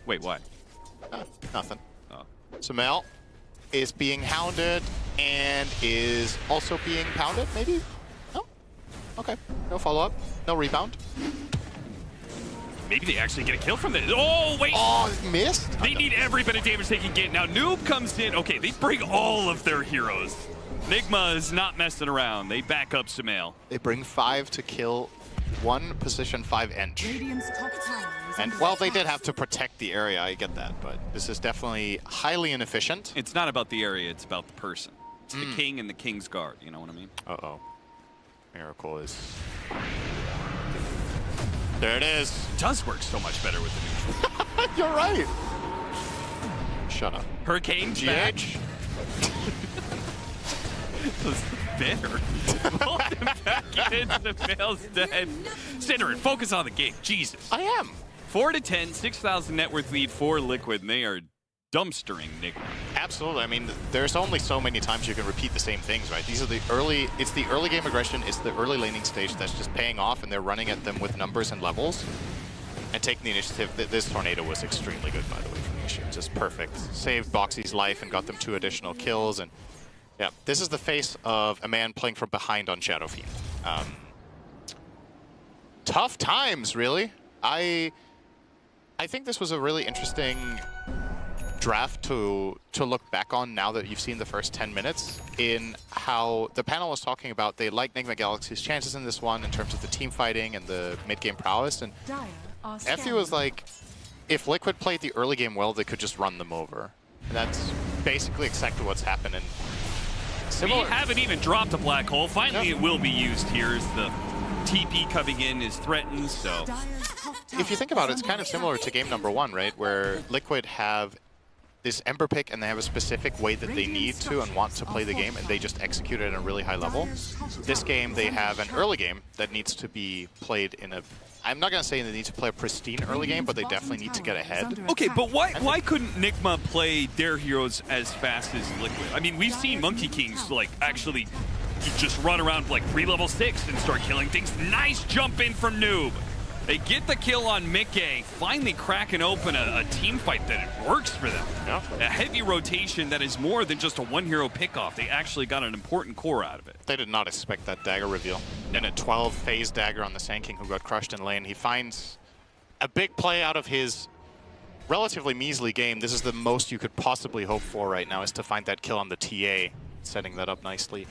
Wait, what? Nothing. Oh. Sumail is being hounded and is also being pounded, maybe? No? Okay. No follow-up. No rebound. Maybe they actually get a kill from this. Oh, wait. Oh, missed? They need every bit of damage they can get. Now, Noob comes in. Okay, they bring all of their heroes. Nigma is not messing around. They back up Sumail. They bring 5 to kill 1 position 5 inch. Radiant's top tower is And, under well, they attack. did have to protect the area, I get that, but this is definitely highly inefficient. It's not about the area, it's about the person. It's the king and the king's guard, you know what I mean? Uh-oh. Miracle is... There it is. It does work so much better with the neutral. You're right. Shut up. Hurricane's back. GH. Was bitter. Pulled him back in. Sumail's dead. Cinder, focus on the game. Jesus. I am. 4-10, 6,000 net worth lead for Liquid, and they are dumpstering Nigma. Absolutely. I mean, there's only so many times you can repeat the same things, right? These are the early, it's the early game aggression, it's the early laning stage that's just paying off, and they're running at them with numbers and levels and taking the initiative. This tornado was extremely good, by the way. issue. Just perfect. Saved Boxy's life and got them 2 additional kills. And yeah, this is the face of a man playing from behind on Shadow Fiend. Tough times, really. I think this was a really interesting draft to look back on now that you've seen the first 10 minutes, in how the panel was talking about they like Nigma Galaxy's chances in this one in terms of the team fighting and the mid-game prowess. And Effie was like, if Liquid played the early game well, they could just run them over. And that's basically exactly what's happened. And we haven't even dropped a black hole. Finally, it will be used here as the TP coming in is threatened, so... If you think about it, it's kind of similar to game number 1, right? Where Liquid have this Ember pick and they have a specific way that they need to and want to play the game, and they just execute it at a really high level. This game, they have an early game that needs to be played in a... I'm not going to say they need to play a pristine early game, but they definitely need to get ahead. Okay, but why couldn't Nigma play their heroes as fast as Liquid? I mean, we've seen Monkey Kings, like, actually just run around like 3 level 6 and start killing things. Nice jump in from Noob. They get the kill on Mickey, finally cracking open a team fight that it works for them. Yeah. A heavy rotation that is more than just a 1-hero pickoff. They actually got an important core out of it. They did not expect that dagger reveal. And a 12 phase dagger on the Sand King who got crushed in lane. He finds a big play out of his relatively measly game. This is the most you could possibly hope for right now, is to find that kill on the TA, setting that up nicely.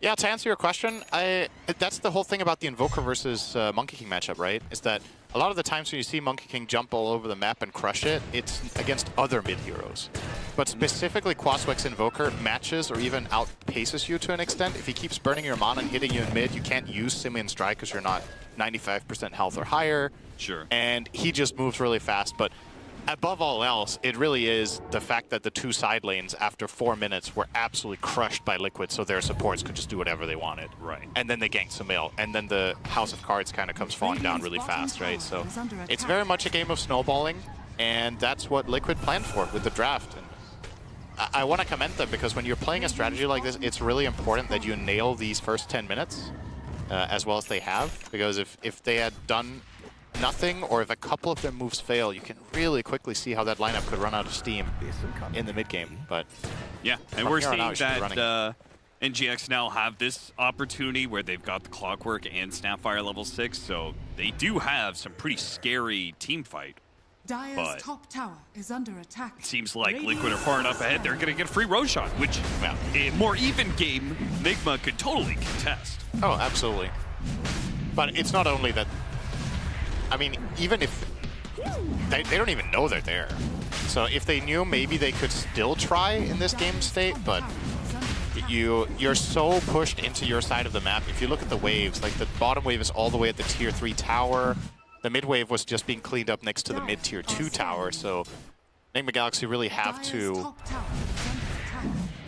Yeah, to answer your question, that's the whole thing about the Invoker versus Monkey King matchup, right? Is that a lot of the times when you see Monkey King jump all over the map and crush it, it's against other mid-heroes. But specifically, Quaswex Invoker matches or even outpaces you to an extent. If he keeps burning your mana and hitting you in mid, you can't use Simian Strike because you're not 95% health or higher. Sure. And he just moves really fast. But above all else, it really is the fact that the 2 side lanes after 4 minutes were absolutely crushed by Liquid, so their supports could just do whatever they wanted. Right. And then they ganked Sumail, and then the House of Cards kind of comes falling down really fast, right? So it's very much a game of snowballing, and that's what Liquid planned for with the draft. And I want to commend them, because when you're playing a strategy like this, it's really important that you nail these first 10 minutes as well as they have, because if they had done nothing, or if a couple of their moves fail, you can really quickly see how that lineup could run out of steam in the mid game. But yeah, and we're seeing that NGX now have this opportunity where they've got the Clockwork and Snapfire level 6, so they do have some pretty scary team fight. Dire's top tower is under attack. It seems like Liquid are far enough ahead, they're going to get a free Roshan, which, well, a more even game, Nigma could totally contest. Oh, absolutely. But it's not only that. I mean, even if they don't even know they're there. So if they knew, maybe they could still try in this game state, but you're so pushed into your side of the map. If you look at the waves, like the bottom wave is all the way at the tier 3 tower. The mid wave was just being cleaned up next to the mid tier 2 tower. So Nigma Galaxy really have to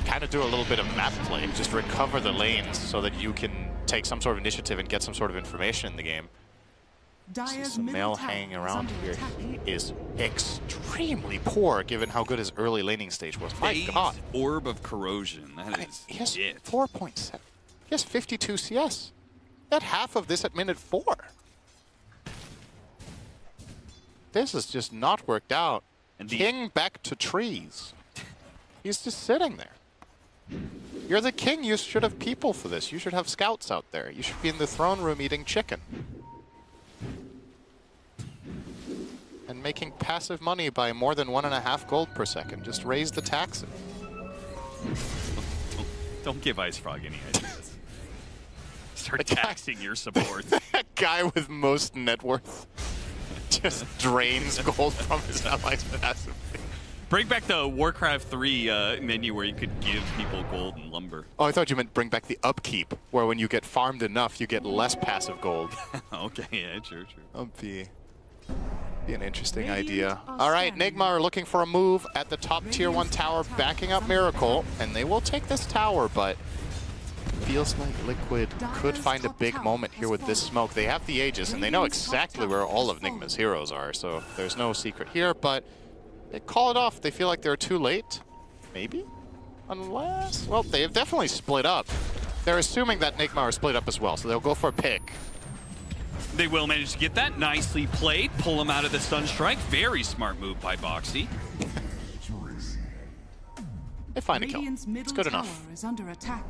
kind of do a little bit of map play, just recover the lanes so that you can take some sort of initiative and get some sort of information in the game. Sumail hanging around here. He is extremely poor given how good his early laning stage was. My God. Orb of Corrosion. That is he has it. 4.7. He has 52 CS. He had half of this at minute 4. This has just not worked out. And King back to trees. He's just sitting there. You're the king. You should have people for this. You should have scouts out there. You should be in the throne room eating chicken. And making passive money by more than 1.5 gold per second. Just raise the taxes. Don't give Ice Frog any ideas. Start taxing your support. That guy with most net worth just drains gold from his allies passively. Bring back the Warcraft 3 menu where you could give people gold and lumber. Oh, I thought you meant bring back the upkeep, where when you get farmed enough, you get less passive gold. Okay, yeah, true. That'd be an interesting idea. All right, Nigma are looking for a move at the top tier 1 tower, backing up Miracle, and they will take this tower, but feels like Liquid could find a big moment here with this smoke. They have the Aegis, and they know exactly where all of Nigma's heroes are, so there's no secret here, but they call it off. They feel like they're too late. Maybe? Unless... Well, they have definitely split up. They're assuming that Nigma are split up as well, so they'll go for a pick. They will manage to get that. Nicely played. Pull him out of the Sunstrike. Very smart move by Boxy. They find a kill. Radiant's It's middle good tower enough. is under attack.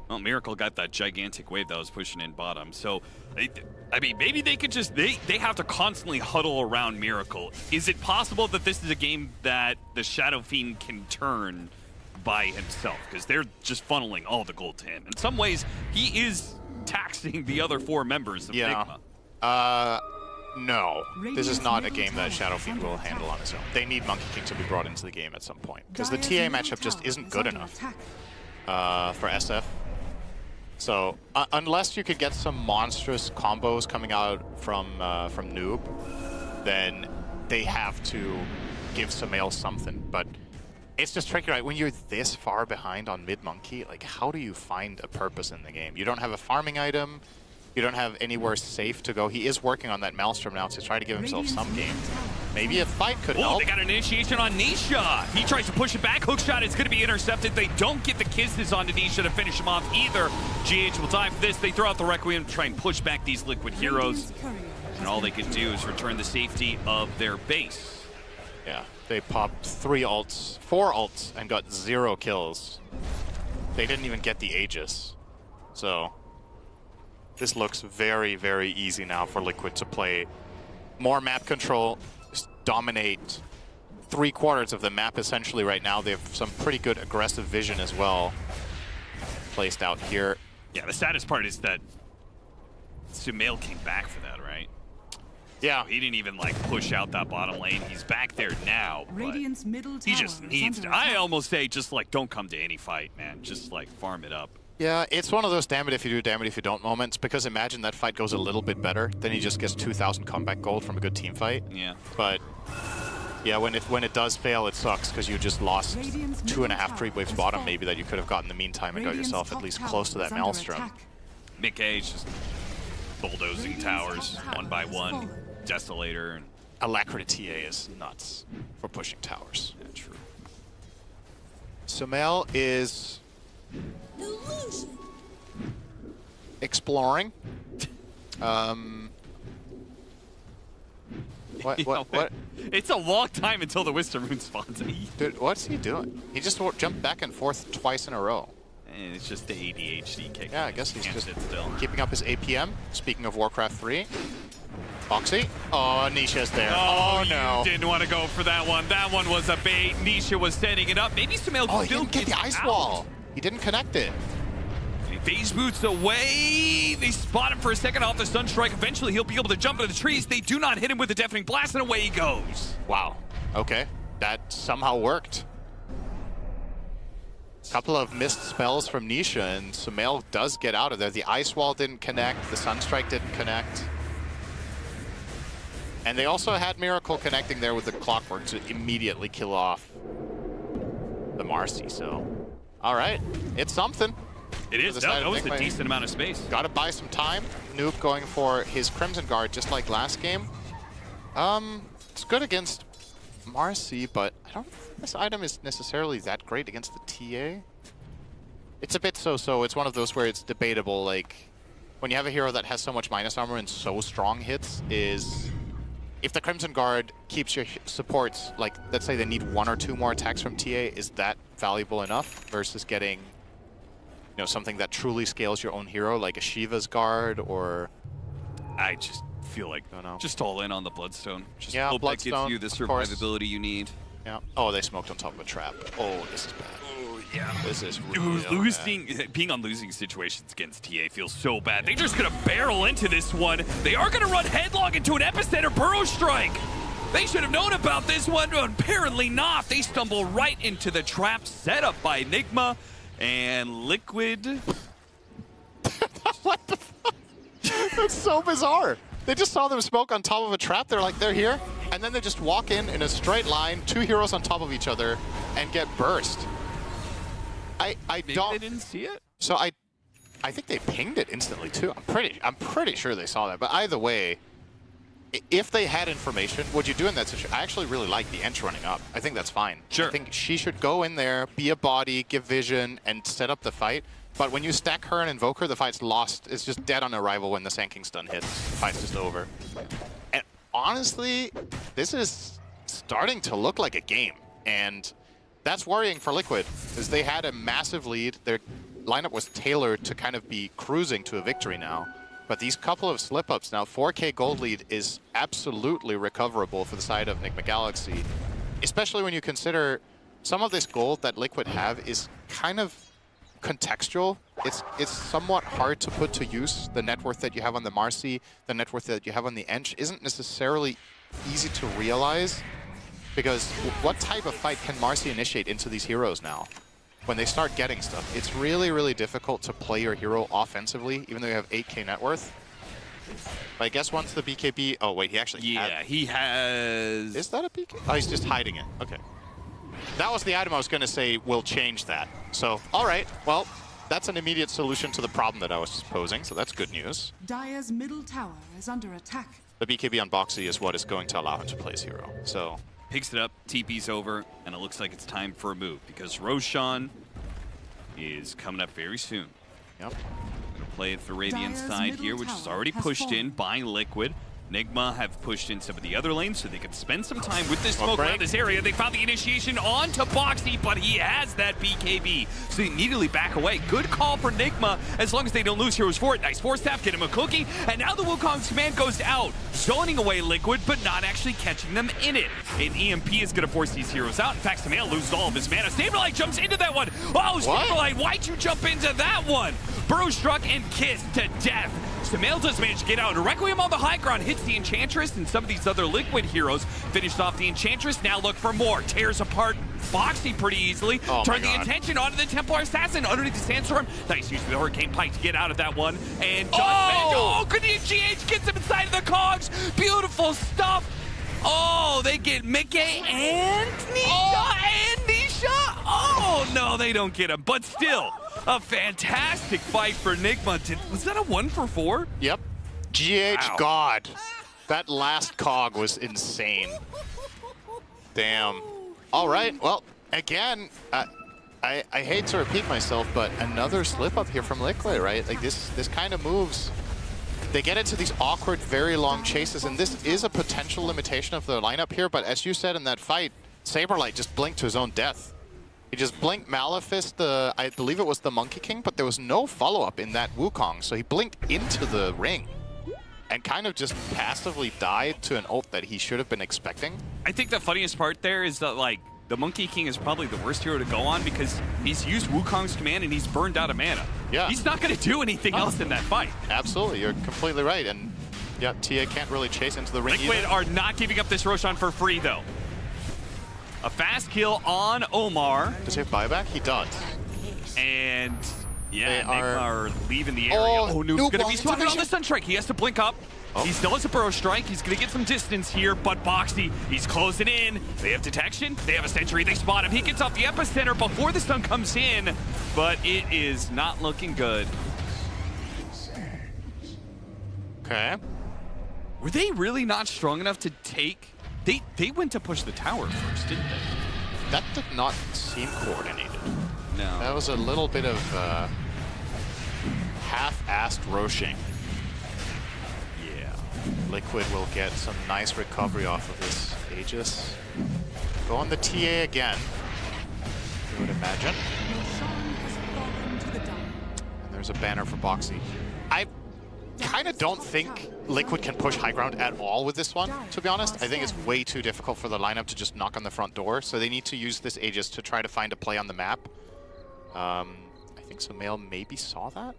Well, Miracle got that gigantic wave that was pushing in bottom. So, I mean, maybe they could just... They have to constantly huddle around Miracle. Is it possible that this is a game that the Shadow Fiend can turn by himself? Because they're just funneling all the gold to him. In some ways, he is taxing the other 4 members of Nigma. No. This is not a game that Shadow Fiend will handle on his own. They need Monkey King to be brought into the game at some point. Because the TA matchup just isn't good enough for SF. So, unless you could get some monstrous combos coming out from Noob, then they have to give Sumail something. But it's just tricky, right? When you're this far behind on mid-monkey, like, how do you find a purpose in the game? You don't have a farming item. You don't have anywhere safe to go. He is working on that Maelstrom now to try to give himself some game. Maybe a fight could Oh, help. they got an initiation on Nisha. He tries to push it back. Hookshot is going to be intercepted. They don't get the kisses onto Nisha to finish him off either. GH will die for this. They throw out the Requiem to try and push back these Liquid heroes. And all they can do is return the safety of their base. Yeah, they popped 4 ults, and got 0 kills. They didn't even get the Aegis. So this looks very, very easy now for Liquid to play. More map control, just dominate 3/4 of the map essentially right now. They have some pretty good aggressive vision as well placed out here. Yeah, the saddest part is that Sumail came back for that, right? Yeah. He didn't even like push out that bottom lane. He's back there now. But Radiant's middle tower he just is needs under to. I attack. almost say just like don't come to any fight, man. Just like farm it up. Yeah, it's one of those damn it if you do, damn it if you don't moments, because imagine that fight goes a little bit better, then he just gets 2,000 comeback gold from a good team fight. Yeah. But yeah, when it does fail, it sucks because you just lost 2.5 creep waves bottom maybe that you could have gotten in the meantime and got Radiant's yourself at top least tower close to is that under Maelstrom. attack. Mick Cage just bulldozing towers one by one. Desolator and Alacrity TA is nuts for pushing towers. yeah, true. Sumail is exploring. What? It's a long time until the Wisdom Rune spawns. Dude, what's he doing? He just jumped back and forth twice in a row. And it's just the ADHD kick. Yeah, I guess he's Can't just sit still. keeping up his APM. Speaking of Warcraft 3. Foxy. Oh, Nisha's there. Oh, no. You didn't want to go for that one. That one was a bait. Nisha was setting it up. Maybe Sumail Oh, he still didn't get the gets ice out. wall. He didn't connect it. Phase boots away. They spot him for a second off the Sunstrike. Eventually, he'll be able to jump into the trees. They do not hit him with a deafening blast, and away he goes. Wow. Okay. That somehow worked. Couple of missed spells from Nisha, and Sumail does get out of there. The ice wall didn't connect. The Sunstrike didn't connect. And they also had Miracle connecting there with the Clockwork to immediately kill off the Marcy. So, all right. It's something. It is. For the side That of was a Nigma. decent amount of space. Got to buy some time. Noob going for his Crimson Guard just like last game. It's good against Marcy, but I don't think this item is necessarily that great against the TA. It's a bit so-so. It's one of those where it's debatable. Like, when you have a hero that has so much minus armor and so strong hits, is if the Crimson Guard keeps your supports, like, let's say they need 1 or 2 more attacks from TA, is that valuable enough versus getting, you know, something that truly scales your own hero, like a Shiva's Guard or... I just feel like just all in on the Bloodstone. Just Yeah, hope that gives Bloodstone, you the of course. survivability you need. Yeah. Oh, they smoked on top of a trap. Oh, this is bad. Oh, yeah. This is really bad. Being on losing situations against TA feels so bad. They're just going to barrel into this one. They are going to run headlong into an Epicenter Burrow Strike. They should have known about this one, but apparently not. They stumble right into the trap set up by Nigma and Liquid. What the fuck? That's so bizarre. They just saw them smoke on top of a trap. They're like, they're here. And then they just walk in a straight line, 2 heroes on top of each other, and get burst. Maybe they didn't see it? So I think they pinged it instantly too. I'm pretty sure they saw that. But either way, if they had information, what you do in that situation? I actually really like the Ench running up. I think that's fine. Sure. I think she should go in there, be a body, give vision, and set up the fight. But when you stack her and Invoker, the fight's lost. It's just dead on arrival when the Sanking Stun hits. The fight's just over. And honestly, this is starting to look like a game. And that's worrying for Liquid, because they had a massive lead. Their lineup was tailored to kind of be cruising to a victory now. But these couple of slip-ups now, 4K gold lead is absolutely recoverable for the side of Nigma Galaxy. Especially when you consider some of this gold that Liquid have is kind of contextual. It's somewhat hard to put to use. The net worth that you have on the Marcy, the net worth that you have on the Ench isn't necessarily easy to realize, because what type of fight can Marcy initiate into these heroes now? When they start getting stuff, it's really, really difficult to play your hero offensively, even though you have 8K net worth. But I guess once the BKB... Oh, wait, he actually he has... Is that a BKB? Oh, he's just hiding it. Okay. That was the item I was going to say will change that. So, all right. Well, that's an immediate solution to the problem that I was posing, so that's good news. Dire's middle tower is under attack. The BKB on Boxy is what is going to allow him to play his hero. So, Picks it up, TP's over, and it looks like it's time for a move because Roshan is coming up very soon. yep. Gonna play it the Radiant Dire's side middle here, which is tower already has pushed in fallen. by Liquid. Nigma have pushed in some of the other lanes so they can spend some time with this smoke break. around this area. They found the initiation onto Boxy, but he has that BKB, so they immediately back away. Good call for Nigma, as long as they don't lose heroes for it. Nice force staff, get him a cookie, and now the Wukong's command goes out, zoning away Liquid, but not actually catching them in it. An EMP is going to force these heroes out. In fact, Samael loses all of his mana. Saberlight jumps into that one. Oh, Saberlight, why'd you jump into that one? Burrow struck and kissed to death. Samael does manage to get out. Requiem on the high ground hits the Enchantress, and some of these other Liquid heroes finished off the Enchantress. Now look for more. Tears apart Boxy pretty easily. Oh Turn the God. attention onto the Templar Assassin underneath the Sandstorm. Nice use of the Hurricane Pike to get out of that one. And good GH gets him inside of the cogs. Beautiful stuff. Oh, they get Mickey and Nisha Oh, no, they don't get him. But still, a fantastic fight for Nigma. Was that a 1 for 4? Yep. GH, Wow. God. That last cog was insane. Damn. All right, well, again, I hate to repeat myself, but another slip up here from Liquid, right? Like this kind of moves. They get into these awkward, very long chases, and this is a potential limitation of their lineup here, but as you said in that fight, Saberlight just blinked to his own death. He just blinked Malefist, I believe it was the Monkey King, but there was no follow-up in that Wukong, so he blinked into the ring and kind of just passively died to an ult that he should have been expecting. I think the funniest part there is that, like, the Monkey King is probably the worst hero to go on because he's used Wukong's command and he's burned out of mana. Yeah. He's not going to do anything else in that fight. Absolutely, you're completely right, and yeah, TA can't really chase into the ring Liquid either. are not giving up this Roshan for free, though. A fast kill on Omar, Does he have buyback? He does. and yeah, They Nigma are- are leaving the area. Oh, Noob's going to be Noob spotted on on the Sunstrike. He has to blink up. Oh. He still has a Burrow Strike. He's going to get some distance here, but Boxy, he's closing in. They have detection. They have a Sentry. They spot him. He gets off the epicenter before the stun comes in, but it is not looking good. Okay. Were they really not strong enough to take... They went to push the tower first, didn't they? That did not seem coordinated. No. That was a little bit of half-assed roshing. Yeah. Liquid will get some nice recovery off of this Aegis. Go on the TA again, you would imagine. Roshan has fallen to the Dire. And there's a banner for Boxy. I kind of don't think Liquid can push high ground at all with this one, to be honest. I think it's way too difficult for the lineup to just knock on the front door, so they need to use this Aegis to try to find a play on the map. I think Samael maybe saw that.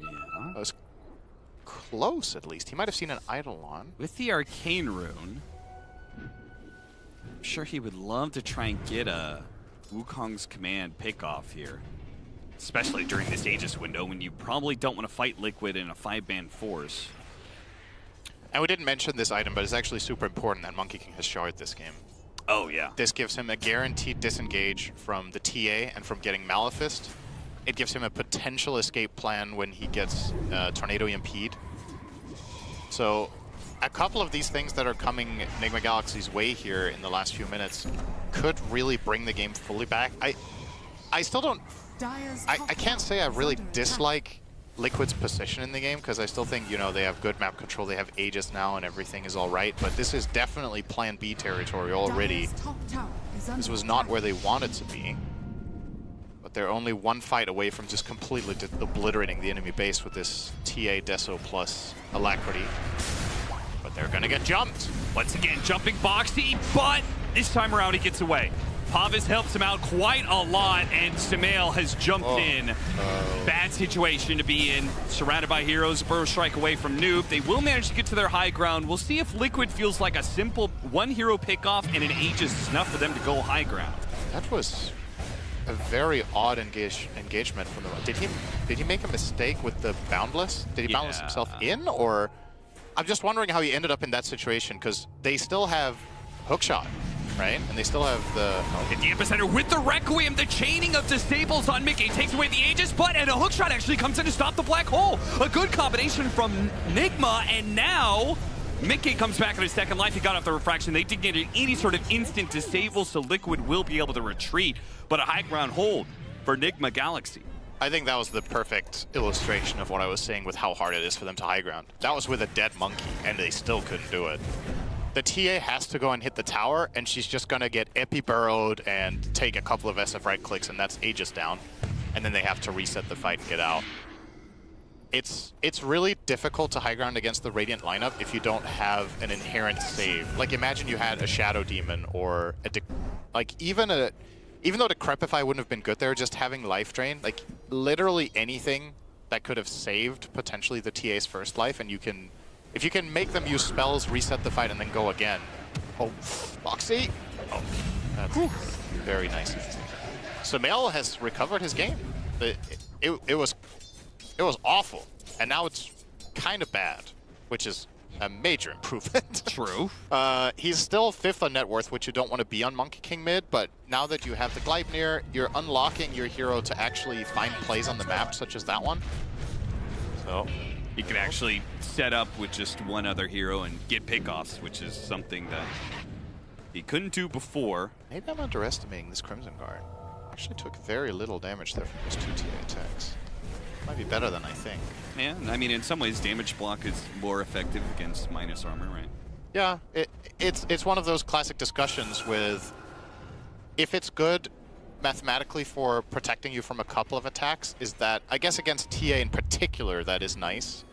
Yeah. That was close, at least. He might have seen an Eidolon. With the Arcane Rune, I'm sure he would love to try and get a Wukong's command pick off here. Especially during this Aegis window when you probably don't want to fight Liquid in a 5-man force. And we didn't mention this item, but it's actually super important that Monkey King has shard this game. Oh, yeah. This gives him a guaranteed disengage from the TA and from getting Malefist. It gives him a potential escape plan when he gets Tornado EMP'd. So a couple of these things that are coming Nigma Galaxy's way here in the last few minutes could really bring the game fully back. I still don't Dire's I top can't tower say I is really under attack. dislike Liquid's position in the game, because I still think, you know, they have good map control, they have Aegis now, and everything is all right, but this is definitely Plan B territory already. Dire's top tower is under This was not attack. where they wanted to be. But they're only one fight away from just completely obliterating the enemy base with this TA Deso plus Alacrity. But they're gonna get jumped. Once again, jumping Boxy, but this time around he gets away. Pavis helps him out quite a lot, and Samael has jumped in. Bad situation to be in. Surrounded by heroes, burrow strike away from Noob. They will manage to get to their high ground. We'll see if Liquid feels like a simple one hero pickoff and an Aegis enough for them to go high ground. That was a very odd engagement from the. Did he make a mistake with the Boundless? Did he boundless himself in, or? I'm just wondering how he ended up in that situation, because they still have hookshot, right? And they still have the. Hit the epicenter with the Requiem. The chaining of disables on Mickey takes away the Aegis, but and a hookshot actually comes in to stop the black hole. A good combination from Nigma, and now Mickey comes back on his second life. He got off the refraction. They didn't get any sort of instant disable, so Liquid will be able to retreat. But a high ground hold for Nigma Galaxy. I think that was the perfect illustration of what I was saying with how hard it is for them to high ground. That was with a dead monkey, and they still couldn't do it. The TA has to go and hit the tower, and she's just gonna get epi-burrowed and take a couple of SF right clicks, and that's Aegis down. And then they have to reset the fight and get out. It's really difficult to high ground against the Radiant lineup if you don't have an inherent save. Like, imagine you had a Shadow Demon or even though Decrepify wouldn't have been good there, just having Life Drain, like literally anything that could have saved potentially the TA's first life, and if you can make them use spells, reset the fight, and then go again. Oh, Boxy! Oh, that's very nice. Samael has recovered his game. It was awful, and now it's kind of bad, which is a major improvement. True. He's still 5th on net worth, which you don't want to be on Monkey King mid, but now that you have the Gleipnir, you're unlocking your hero to actually find plays on the map, such as that one. So He can actually set up with just one other hero and get pickoffs, which is something that he couldn't do before. maybe I'm underestimating this Crimson Guard. Actually took very little damage there from those 2 TA attacks. Might be better than I think. Yeah, I mean, in some ways, damage block is more effective against minus armor, right? Yeah, it's one of those classic discussions with, if it's good mathematically for protecting you from a couple of attacks, is that, I guess against TA in particular, that is nice.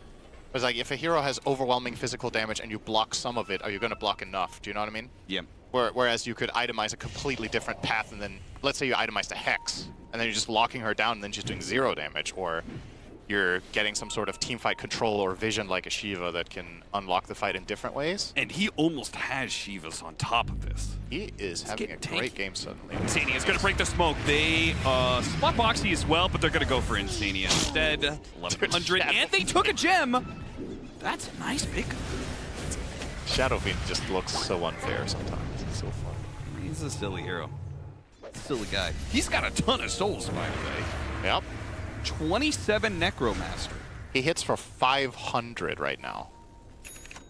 It's like, if a hero has overwhelming physical damage and you block some of it, are you going to block enough? Do you know what I mean? Yep. Whereas you could itemize a completely different path, and then, let's say you itemized a Hex, and then you're just locking her down and then she's doing 0 damage, or you're getting some sort of teamfight control or vision like a Shiva that can unlock the fight in different ways. And he almost has Shivas on top of this. He is having a get great game suddenly. Insania is going to break the smoke. They spot Boxy as well, but they're going to go for Insania instead. 1100, and they took a gem. That's a nice pick. Shadow Fiend just looks so unfair sometimes. It's so fun. He's a silly hero. Silly guy. He's got a ton of souls, by the way. Yep. 27 Necromaster. He hits for 500 right now.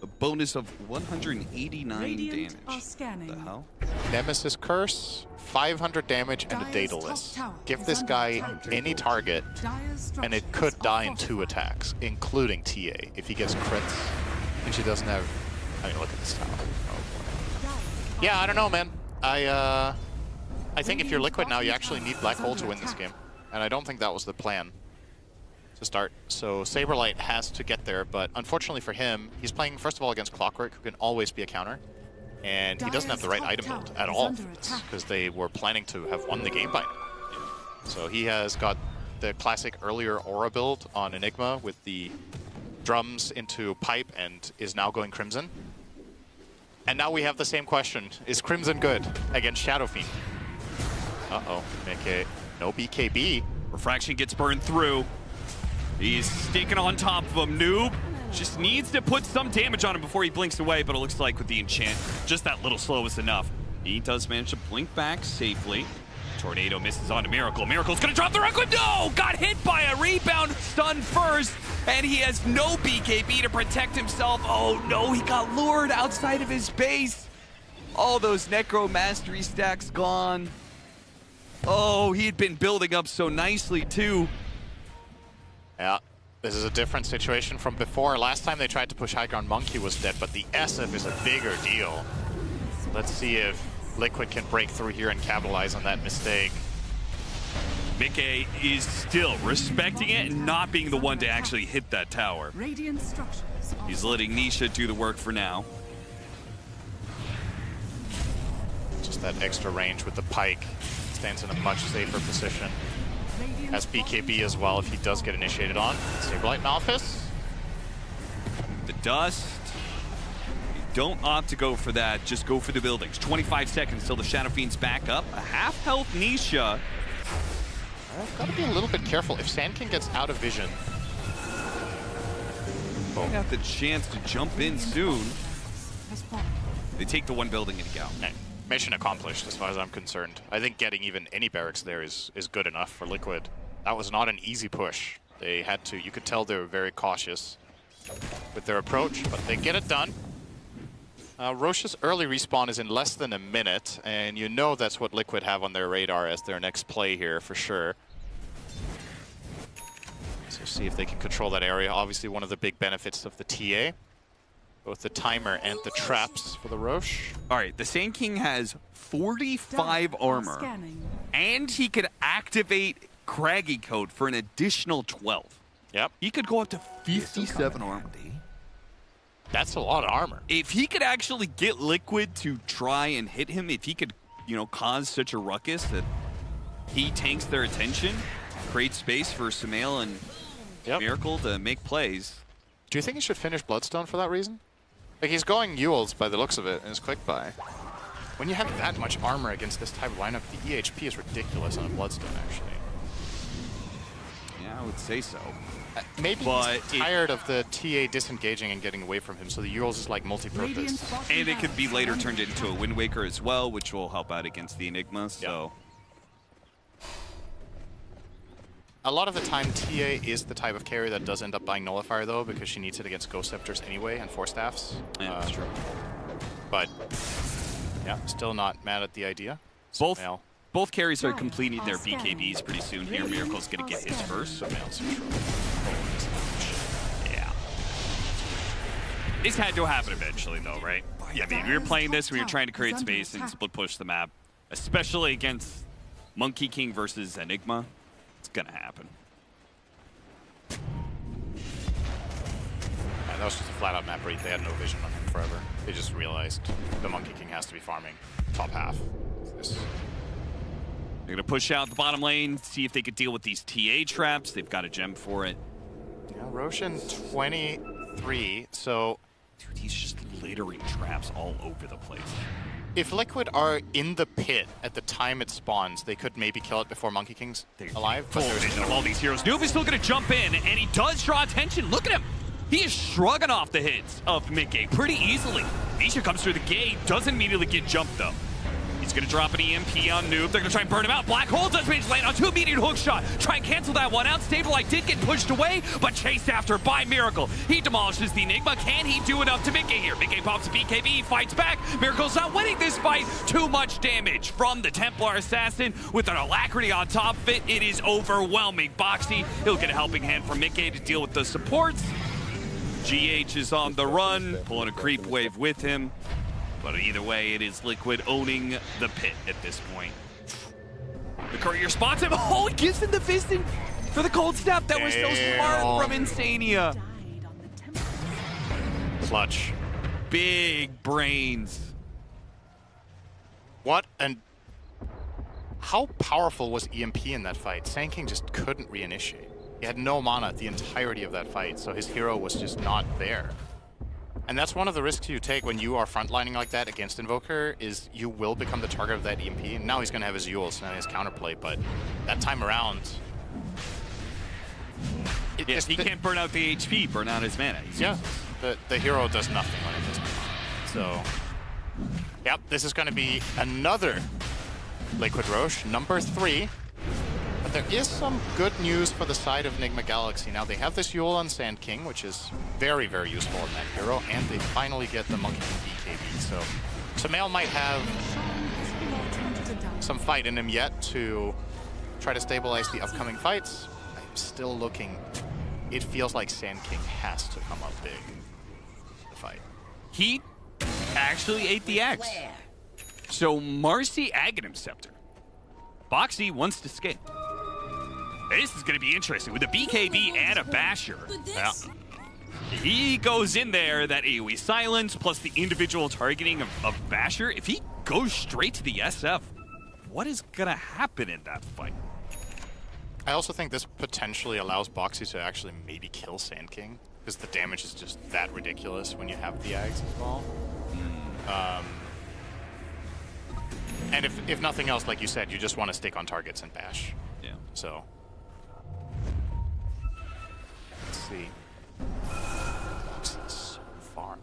A bonus of 189 Radiant are damage. scanning. The hell? Nemesis Curse, 500 damage, and a Dire's Daedalus. top tower Give is this under guy attack. any target, Dire's and it structures could are die in 2 fortified. attacks, including TA, if he gets crits. And she doesn't have... I mean, look at this tower. Oh, boy. Yeah, I don't know, man. I think if you're Liquid now, you actually need Black Hole to win this game. And I don't think that was the plan to start. So Saberlight has to get there, but unfortunately for him, he's playing, first of all, against Clockwork, who can always be a counter. And he doesn't have the right item build at all for this, because they were planning to have won the game by now. So he has got the classic earlier Aura build on Enigma with the drums into pipe and is now going Crimson. And now we have the same question. Is Crimson good against Shadow Fiend? Uh-oh, Mickey. No BKB. Refraction gets burned through. He's sticking on top of him. Noob just needs to put some damage on him before he blinks away, but it looks like with the enchant, just that little slow is enough. He does manage to blink back safely. Tornado misses onto Miracle. Miracle's gonna drop the Requiem. No! Got hit by a rebound stun first, and he has no BKB to protect himself. Oh no, he got lured outside of his base. All those Necro Mastery stacks gone. Oh, he had been building up so nicely, too. Yeah, this is a different situation from before. Last time they tried to push high ground, Monkey was dead, but the SF is a bigger deal. Let's see if Liquid can break through here and capitalize on that mistake. Mickey is still respecting it and not being the one to actually hit that tower. Radiant structures. He's letting Nisha do the work for now. Just that extra range with the pike. Stands in a much safer position. Has BKB as well if he does get initiated on. Saberlight Malphus. The dust. You don't opt to go for that, just go for the buildings. 25 seconds till the Shadow Fiend's back up. A half-health Nisha. I've got to be a little bit careful. If Sand King gets out of vision... Oh. Got the chance to jump in soon. They take the one building and go. Okay. Mission accomplished as far as I'm concerned. I think getting even any barracks there is good enough for Liquid. That was not an easy push. They had to, you could tell they were very cautious with their approach, but they get it done. Roche's early respawn is in less than a minute, and you know that's what Liquid have on their radar as their next play here for sure. So see if they can control that area. Obviously one of the big benefits of the TA. Both the timer and the traps for the Roche. All right, the Sand King has 45 armor, and he could activate Craggy Coat for an additional 12. Yep. He could go up to 57 armor. That's a lot of armor. If he could actually get Liquid to try and hit him, if he could, you know, cause such a ruckus that he tanks their attention, create space for Sumail and Miracle to make plays. Do you think he should finish Bloodstone for that reason? Like, he's going Yules by the looks of it in his quick buy. When you have that much armor against this type of lineup, the EHP is ridiculous on a Bloodstone, actually. Yeah, I would say so. Maybe he's tired of the TA disengaging and getting away from him, so the Yules is like multi-purpose. And it could be later turned into a Wind Waker as well, which will help out against the Enigma, so... A lot of the time, TA is the type of carry that does end up buying Nullifier, though, because she needs it against Ghost Scepters anyway and Force Staffs. Yeah, that's true. But, yeah, still not mad at the idea. Both carries are completing their BKBs pretty soon here. Miracle's going to get his first. Yeah. This had to happen eventually, though, right? Yeah, I mean, we were playing this, we were trying to create space and split push the map, especially against Monkey King versus Enigma. It's gonna happen. Yeah, that was just a flat-out map read. They had no vision on him forever. They just realized the Monkey King has to be farming top half. They're gonna push out the bottom lane, see if they could deal with these TA traps. They've got a gem for it. Yeah, Roshan 23, so... Dude, he's just littering traps all over the place. If Liquid are in the pit at the time it spawns, they could maybe kill it before Monkey King's alive. But there's all these heroes. Nuva's still going to jump in, and he does draw attention. Look at him. He is shrugging off the hits of Mickey pretty easily. Nisha comes through the gate, doesn't immediately get jumped, though. He's going to drop an EMP on Noob. They're going to try and burn him out. Black Hole does manage to land on 2 immediate hook shot. Try and cancel that one out. Saberlight did get pushed away, but chased after by Miracle. He demolishes the Enigma. Can he do enough to Mickey here? Mickey pops a BKB, fights back. Miracle's not winning this fight. Too much damage from the Templar Assassin with an alacrity on top of it. It is overwhelming. Boxy, he'll get a helping hand from Mickey to deal with the supports. GH is on the run, pulling a creep wave with him. But either way, it is Liquid owning the pit at this point. The courier spots him. Oh, he gives him the fisting for the cold snap. That was so smart from Insania. Clutch. Big brains. What and how powerful was EMP in that fight? Sand King just couldn't reinitiate. He had no mana the entirety of that fight, so his hero was just not there. And that's one of the risks you take when you are frontlining like that against Invoker, is you will become the target of that EMP. And now he's going to have his Yules and his counterplay, but that time around... Yes, he can't burn out the HP, burn out his mana. The hero does nothing when it doesn't. So, yep, this is going to be another Liquid Roche, number 3. But there is some good news for the side of Nigma Galaxy. Now, they have this Yule on Sand King, which is very, very useful in that hero, and they finally get the Monkey King BKB. So, Sumail might have some fight in him yet to try to stabilize the upcoming fights. I'm still looking. It feels like Sand King has to come up big in the fight. He actually ate the axe. So Marcy Aghanim Scepter. Boxy wants to skip. This is going to be interesting with a BKB and a Basher. Yeah. He goes in there, that AoE silence plus the individual targeting of Basher. If he goes straight to the SF, what is going to happen in that fight? I also think this potentially allows Boxy to actually maybe kill Sand King, because the damage is just that ridiculous when you have the Ags as well. And if nothing else, like you said, you just want to stick on targets and bash. Yeah. So, let's see. Boxy's so farmed.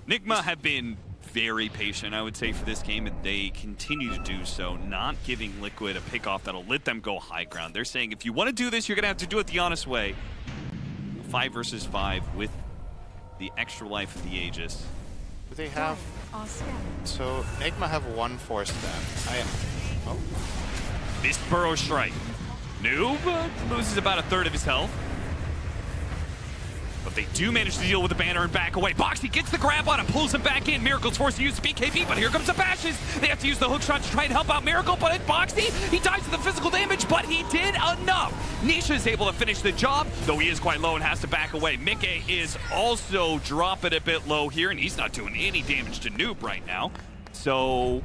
Nigma have been very patient, I would say, for this game, and they continue to do so, not giving Liquid a pick-off that'll let them go high ground. They're saying, if you want to do this, you're going to have to do it the honest way. 5 versus 5 with the extra life of the Aegis. Do they have... Awesome. So, Nigma have 1 force stat. Oh. This Burrow Strike. Noob loses about a third of his health. But they do manage to deal with the banner and back away. Boxy gets the grab on him, pulls him back in. Miracle's forced to use the BKB, but here comes the bashes. They have to use the hook shot to try and help out Miracle, but Boxy, he dies to the physical damage, but he did enough. Nisha is able to finish the job, though he is quite low and has to back away. Mickey is also dropping a bit low here, and he's not doing any damage to Noob right now. So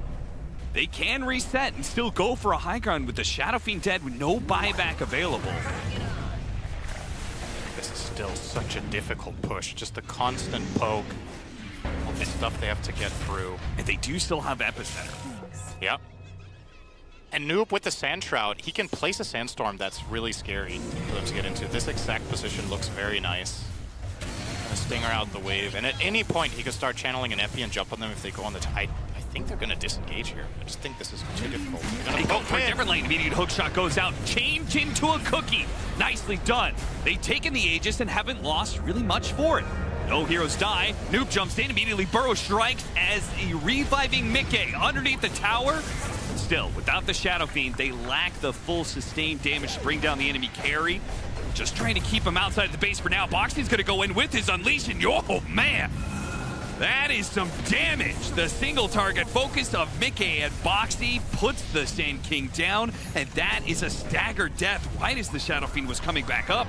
they can reset and still go for a high ground with the Shadow Fiend dead with no buyback available. This is still such a difficult push. Just the constant poke. All the stuff they have to get through. And they do still have Epicenter. Yep. And Noob with the Sand Shroud, he can place a Sandstorm that's really scary for them to get into. This exact position looks very nice. A Stinger out the wave. And at any point, he could start channeling an Epi and jump on them if they go on the tide. I think they're going to disengage here. I just think this is too difficult. They go for a different lane. Immediate hook shot goes out. Change into a cookie. Nicely done. They've taken the Aegis and haven't lost really much for it. No heroes die. Noob jumps in. Immediately Burrow strikes as a reviving Mickey underneath the tower. Still, without the Shadow Fiend, they lack the full sustained damage to bring down the enemy carry. Just trying to keep him outside of the base for now. Boxy's going to go in with his Unleash, and oh man. That is some damage. The single target focus of Mickey and Boxy puts the Sand King down, and that is a staggered death right as the Shadow Fiend was coming back up.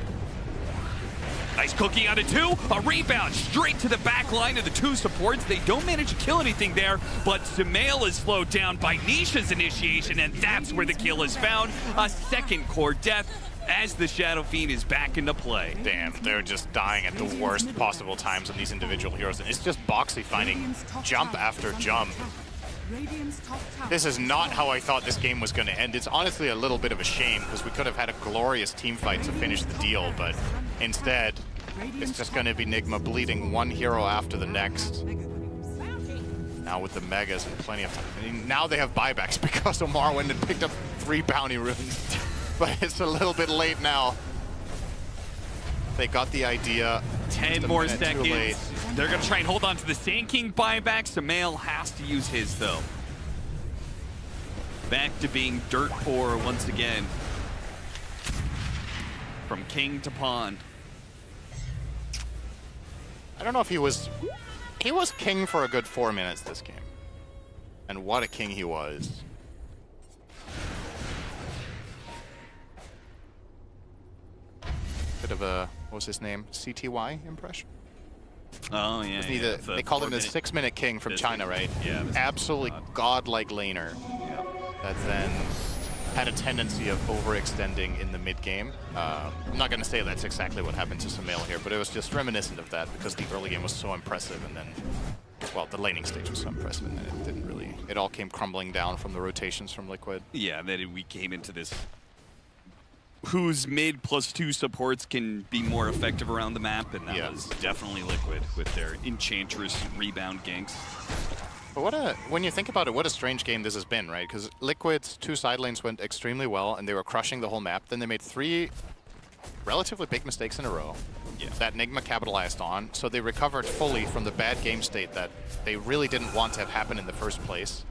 Nice cookie onto 2, a rebound straight to the back line of the 2 supports. They don't manage to kill anything there, but Sumail is slowed down by Nisha's initiation, and that's where the kill is found. A second core death as the Shadow Fiend is back into play. Damn, they're just dying at the worst possible times on these individual heroes. And it's just Boxy finding jump after jump. This is not how I thought this game was going to end. It's honestly a little bit of a shame because we could have had a glorious team fight to finish the deal, but instead, it's just going to be Nigma bleeding one hero after the next. Now with the Megas and plenty of time. I mean, now they have buybacks because Omar went and picked up 3 bounty runes. But it's a little bit late now. They got the idea. 10 more seconds. They're going to try and hold on to the Sand King buyback. Sumail has to use his, though. Back to being dirt poor once again. From king to pawn. I don't know if he was king for a good 4 minutes this game. And what a king he was. Bit of a, what was his name? CTY impression? Oh, yeah. They called him the 6-minute king from China, right? Yeah. Absolutely godlike laner. Yeah. That then had a tendency of overextending in the mid-game. I'm not going to say that's exactly what happened to Sumail here, but it was just reminiscent of that because the early game was so impressive and then, well, the laning stage was so impressive and then it didn't really, it all came crumbling down from the rotations from Liquid. Yeah, then we came into this whose mid +2 supports can be more effective around the map, and that was definitely Liquid with their Enchantress rebound ganks. But when you think about it, what a strange game this has been, right? Because Liquid's 2 side lanes went extremely well, and they were crushing the whole map. Then they made 3 relatively big mistakes in a row that Nigma capitalized on. So they recovered fully from the bad game state that they really didn't want to have happen in the first place.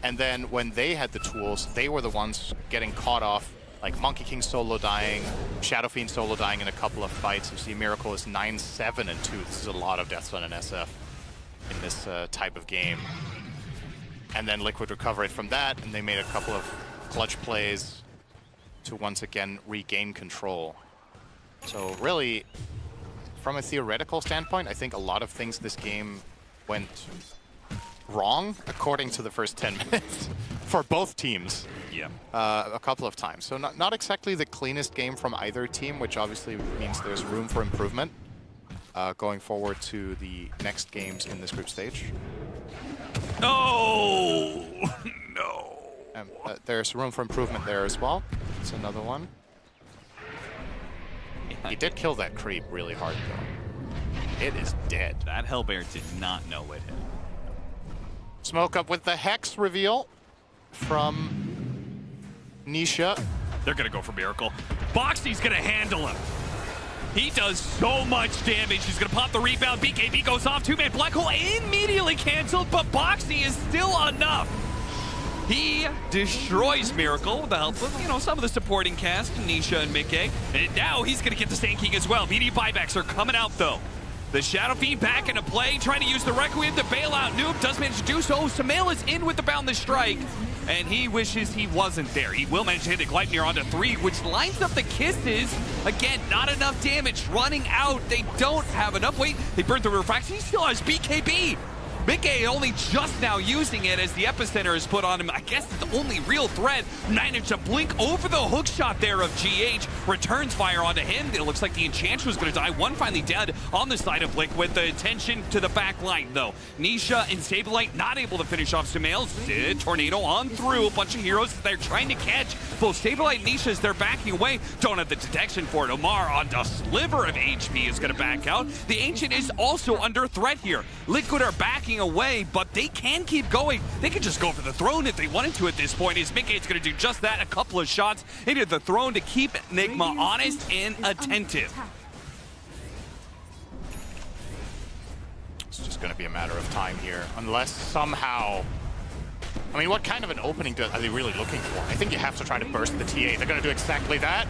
And then when they had the tools, they were the ones getting caught off, like Monkey King solo dying, Shadow Fiend solo dying in a couple of fights. You see Miracle is 9-7-2. This is a lot of deaths on an SF in this type of game. And then Liquid recovered from that, and they made a couple of clutch plays to once again regain control. So really, from a theoretical standpoint, I think a lot of things this game went wrong according to the first 10 minutes for both teams. Yeah. A couple of times. So not exactly the cleanest game from either team, which obviously means there's room for improvement going forward to the next games in this group stage. Oh, no. There's room for improvement there as well. It's another one. He did kill that creep really hard, though. It is dead. That Hellbear did not know it hit. Smoke up with the Hex reveal from Nisha. They're going to go for Miracle. Boxy's going to handle him. He does so much damage. He's going to pop the rebound. BKB goes off. Two-man black hole immediately canceled, but Boxy is still enough. He destroys Miracle with the help of, some of the supporting cast, Nisha and Mickey. And now he's going to get the Sand King as well. BD buybacks are coming out, though. The Shadow Fiend back into play, trying to use the Requiem to bail out Noob. Does manage to do so. Samael is in with the Boundless Strike, and he wishes he wasn't there. He will manage to hit a Gleipnir onto 3, which lines up the kisses. Again, not enough damage. Running out. They don't have enough. Wait, they burned through Refraction. He still has BKB. Mickey only just now using it as the epicenter is put on him. I guess the only real threat. Managed to blink over the hook shot there of GH. Returns fire onto him. It looks like the Enchantress was going to die. One finally dead on the side of Liquid. The attention to the back line, though. Nisha and Sableye not able to finish off Samael. Tornado on through. A bunch of heroes they're trying to catch. Both Sableye and Nisha, as they're backing away, don't have the detection for it. Omar on a sliver of HP is going to back out. The Ancient is also under threat here. Liquid are backing away, but they can keep going. They could just go for the throne if they wanted to at this point. Is Mickey's going to do just that? A couple of shots into the throne to keep Nigma honest and attentive. It's just going to be a matter of time here, unless somehow... I mean, what kind of an opening are they really looking for? I think you have to try to burst the TA. They're going to do exactly that.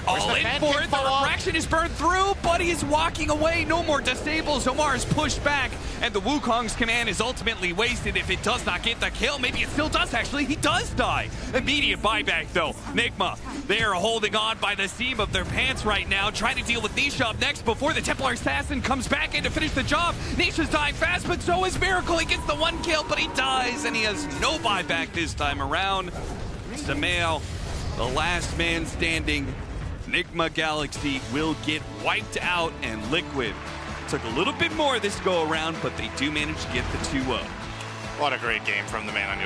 All in for it. The refraction is burned through, but he's walking away. No more disables. Omar is pushed back, and the Wukong's command is ultimately wasted if it does not get the kill. Maybe it still does, actually. He does die. Immediate buyback, though. Nigma, they are holding on by the seam of their pants right now, trying to deal with Nisha up next before the Templar Assassin comes back in to finish the job. Nisha's dying fast, but so is Miracle. He gets the one kill, but he dies, and he has no buyback this time around. Samael, the last man standing. Nigma Galaxy will get wiped out, and Liquid took a little bit more this go around, but they do manage to get the 2-0. What a great game from the man on your